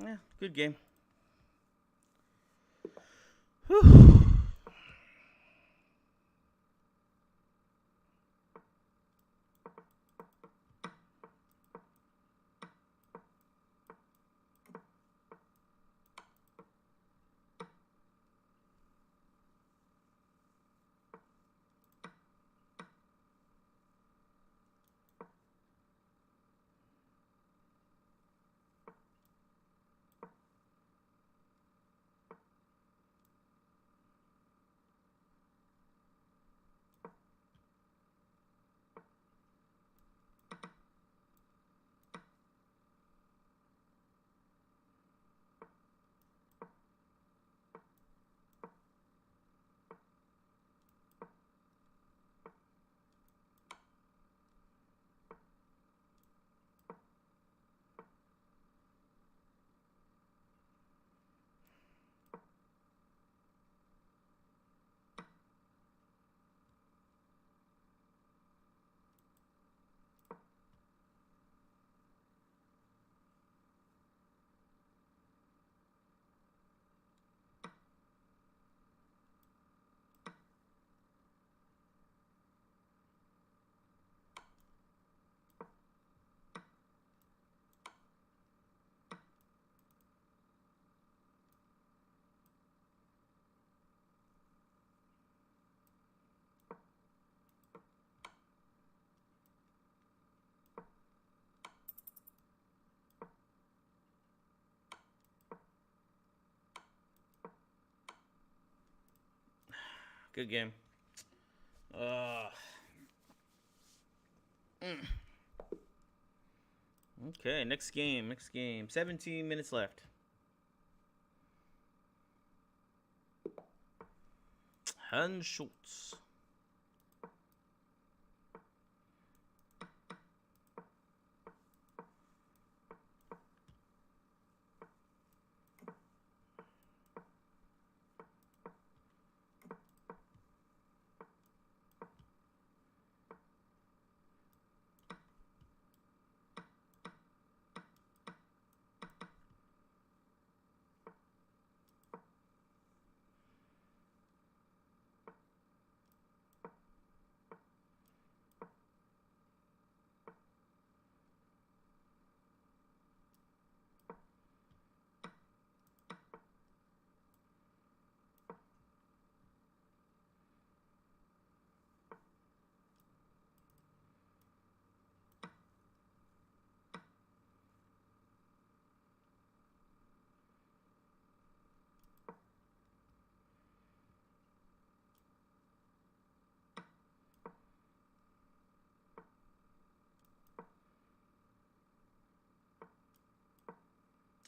Yeah, good game. Whew. Good game. Okay, next game. 17 minutes left. Hans Schultz.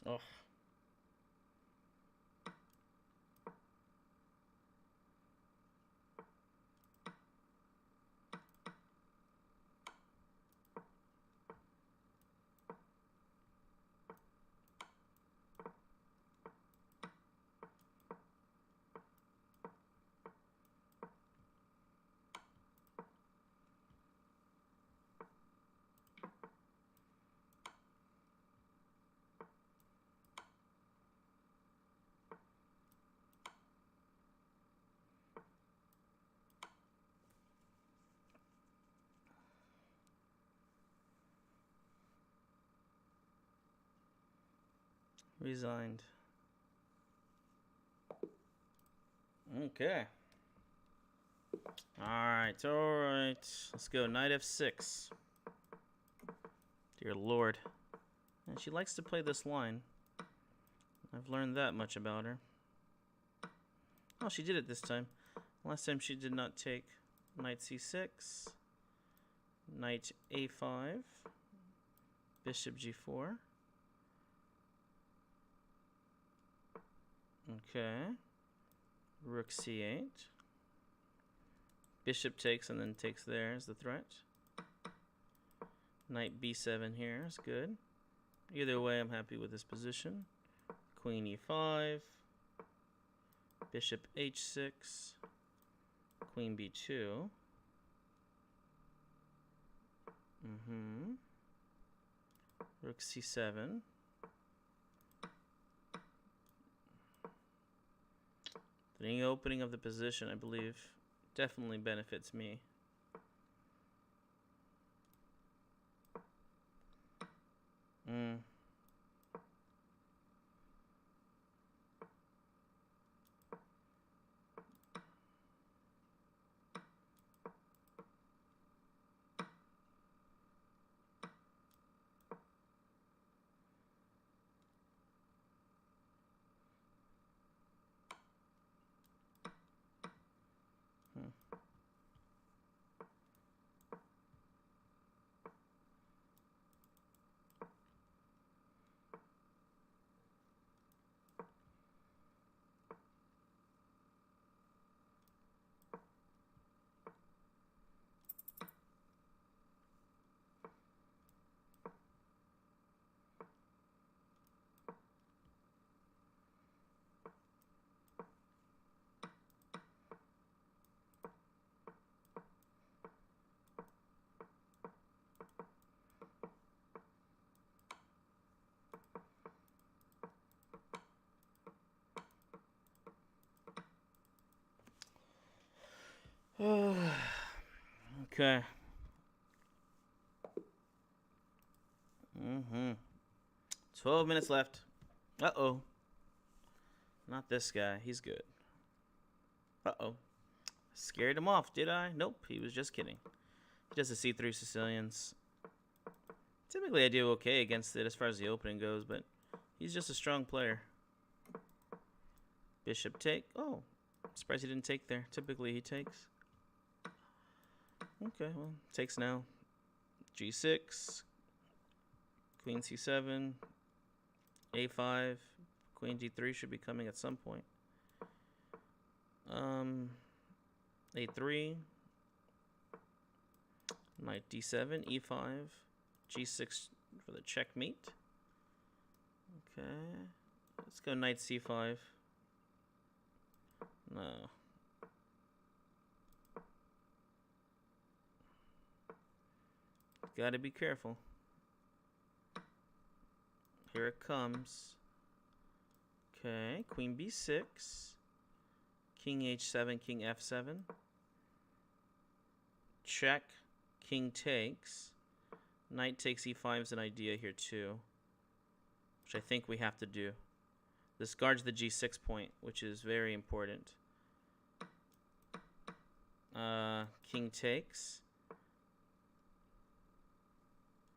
Oh. Resigned. Okay. Alright. Let's go. Knight f6. Dear Lord. And she likes to play this line. I've learned that much about her. Oh, she did it this time. Last time she did not take. Knight c6. Knight a5. Bishop g4. Okay. Rook c8. Bishop takes and then takes there is the threat. Knight b7 here is good. Either way, I'm happy with this position. Queen e5. Bishop h6. Queen b2. Rook c7. The opening of the position, I believe, definitely benefits me. Okay. 12 minutes left. Uh-oh. Not this guy. He's good. Uh-oh. Scared him off, did I? Nope, he was just kidding. He does the C3 Sicilians. Typically, I do okay against it as far as the opening goes, but he's just a strong player. Bishop take. Oh, surprised he didn't take there. Typically, he takes. Okay, well, takes now. G6. Queen C7. A5. Queen G3 should be coming at some point. A3. Knight D7. E5. G6 for the checkmate. Okay. Let's go knight C5. No. Gotta be careful. Here it comes. Okay, queen b6. King h7, king f7. Check. King takes. Knight takes e5 is an idea here too, which I think we have to do. This guards the g6 point, which is very important. King takes.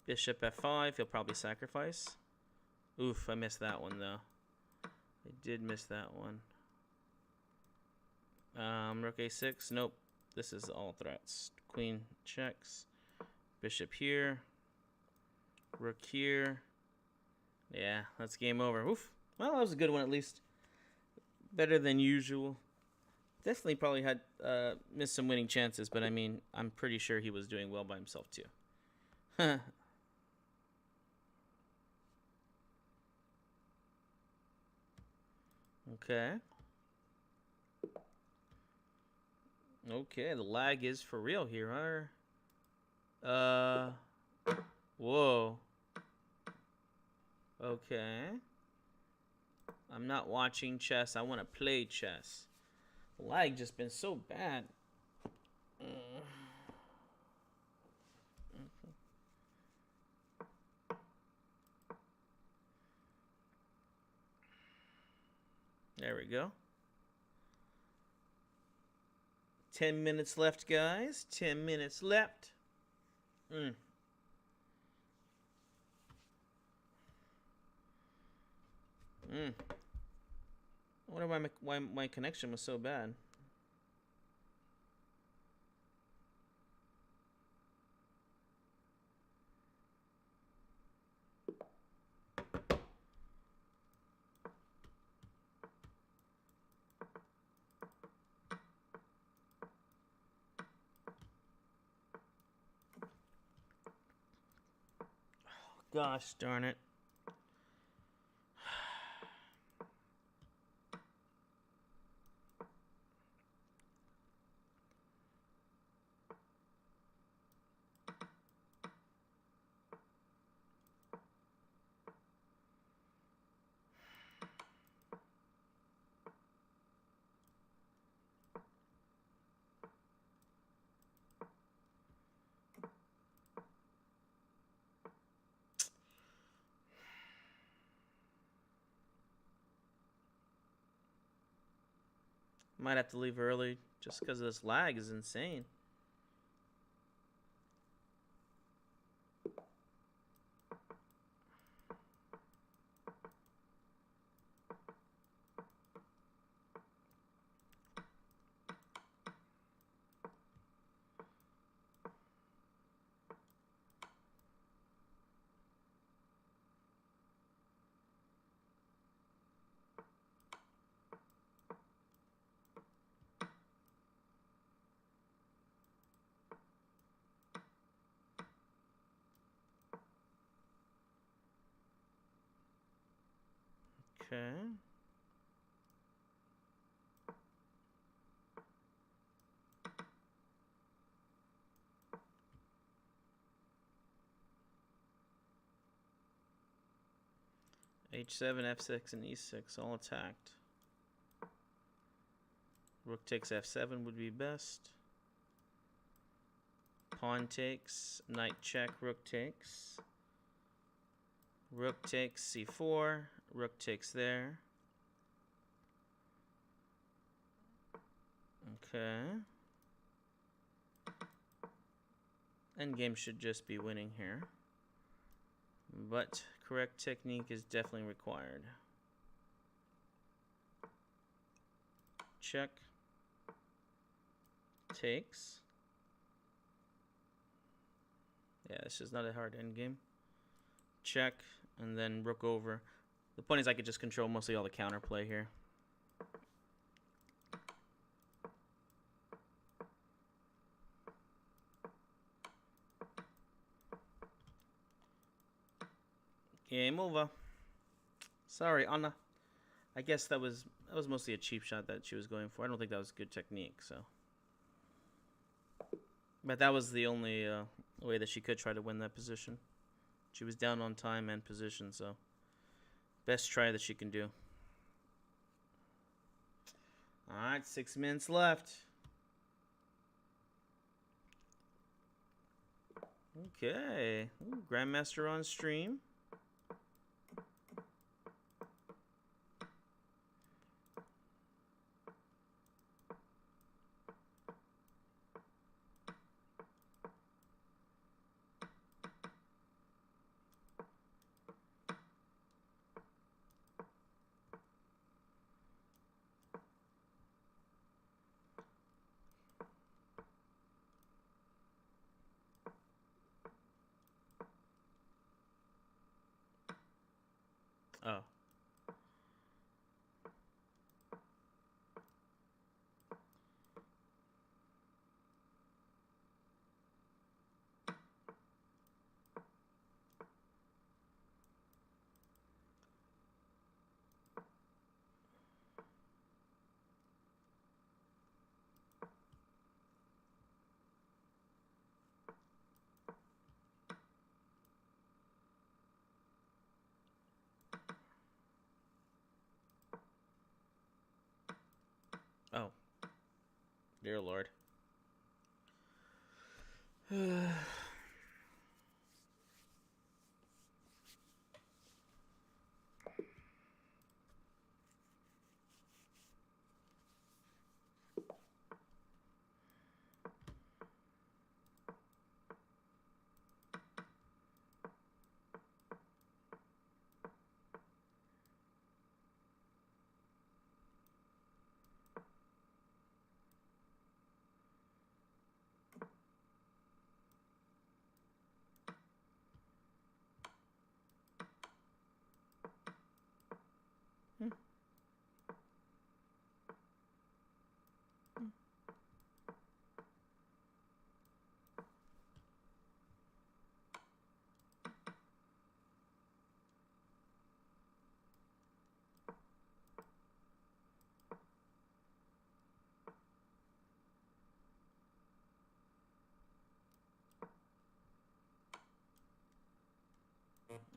Bishop f5, he'll probably sacrifice. Oof, I missed that one though. I did miss that one. Rook a6, nope. This is all threats. Queen checks. Bishop here. Rook here. Yeah, that's game over. Oof. Well, that was a good one at least. Better than usual. Definitely probably had missed some winning chances, but I mean, I'm pretty sure he was doing well by himself too. Okay. Okay, the lag is for real here, huh? Whoa. Okay. I'm not watching chess. I want to play chess. The lag just been so bad. There we go. 10 minutes left, guys. 10 minutes left. I wonder why my connection was so bad. Gosh darn it. Might have to leave early just because this lag is insane. Okay. H7, F6, and E6 all attacked. Rook takes F7 would be best. Pawn takes, knight check, rook takes. Rook takes C4, rook takes there. Okay. Endgame should just be winning here. But correct technique is definitely required. Check. Takes. Yeah, this is not a hard endgame. Check, and then rook over. The point is I could just control mostly all the counterplay here. Game over. Sorry, Anna. I guess that was mostly a cheap shot that she was going for. I don't think that was good technique, so. But that was the only way that she could try to win that position. She was down on time and position, so best try that she can do. Alright, 6 minutes left. Okay. Ooh, Grandmaster on stream. Oh. Oh. Dear Lord.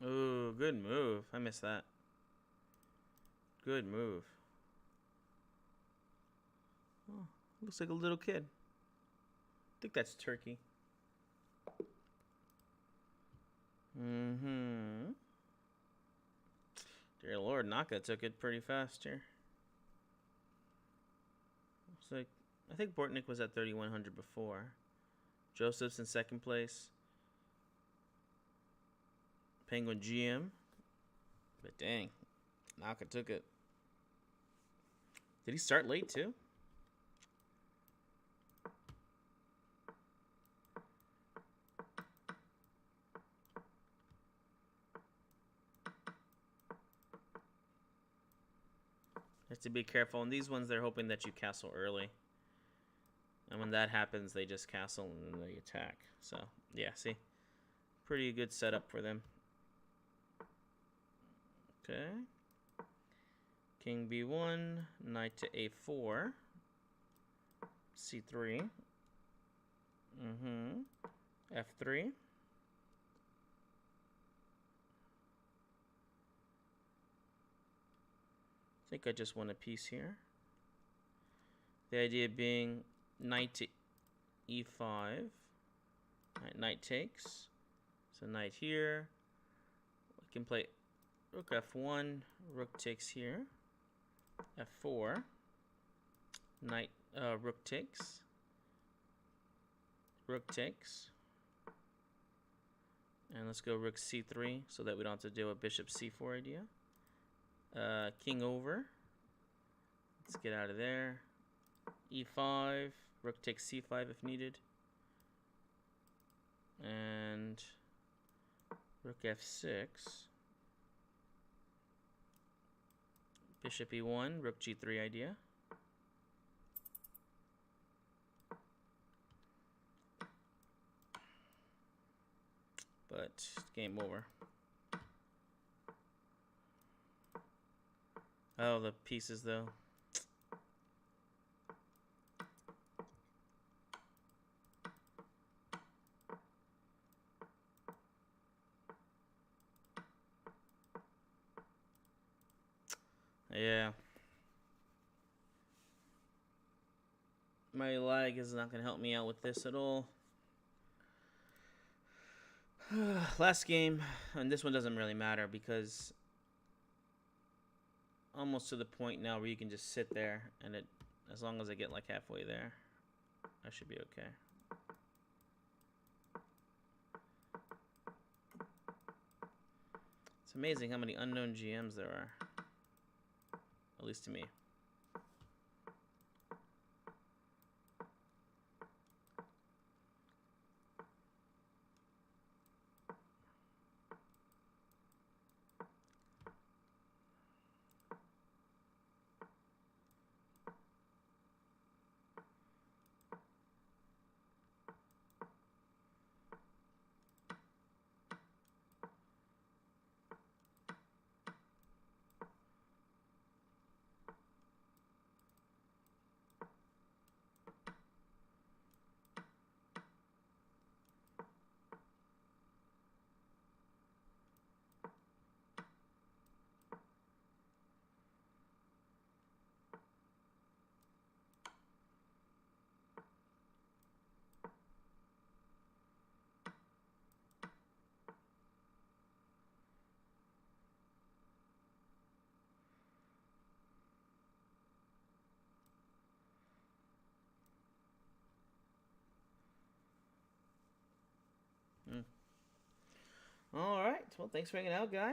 Ooh, good move. I missed that. Good move. Oh, looks like a little kid. I think that's Turkey. Mm-hmm. Dear Lord, Naka took it pretty fast here. like, I think Bortnick was at 3,100 before. Joseph's in second place. Penguin GM. But dang, Naka took it. Did he start late too? Have to be careful. On these ones, they're hoping that you castle early. And when that happens, they just castle and then they attack. So, yeah, see? Pretty good setup for them. Okay. King B1, knight to A4. C3. F3. I think I just won a piece here. The idea being knight to E5. Right, knight takes. So knight here. We can play rook F1. Rook takes here. F4. Knight, rook takes. Rook takes. And let's go rook C3 so that we don't have to deal with bishop C4 idea. King over. Let's get out of there. E5. Rook takes C5 if needed. And rook F6. Bishop E1. Rook G3 idea. But game over. Oh, the pieces though. Yeah. My lag is not going to help me out with this at all. Last game, and this one doesn't really matter because almost to the point now where you can just sit there and it, as long as I get like halfway there, I should be okay. It's amazing how many unknown GMs there are, at least to me. All right. Well, thanks for hanging out, guys.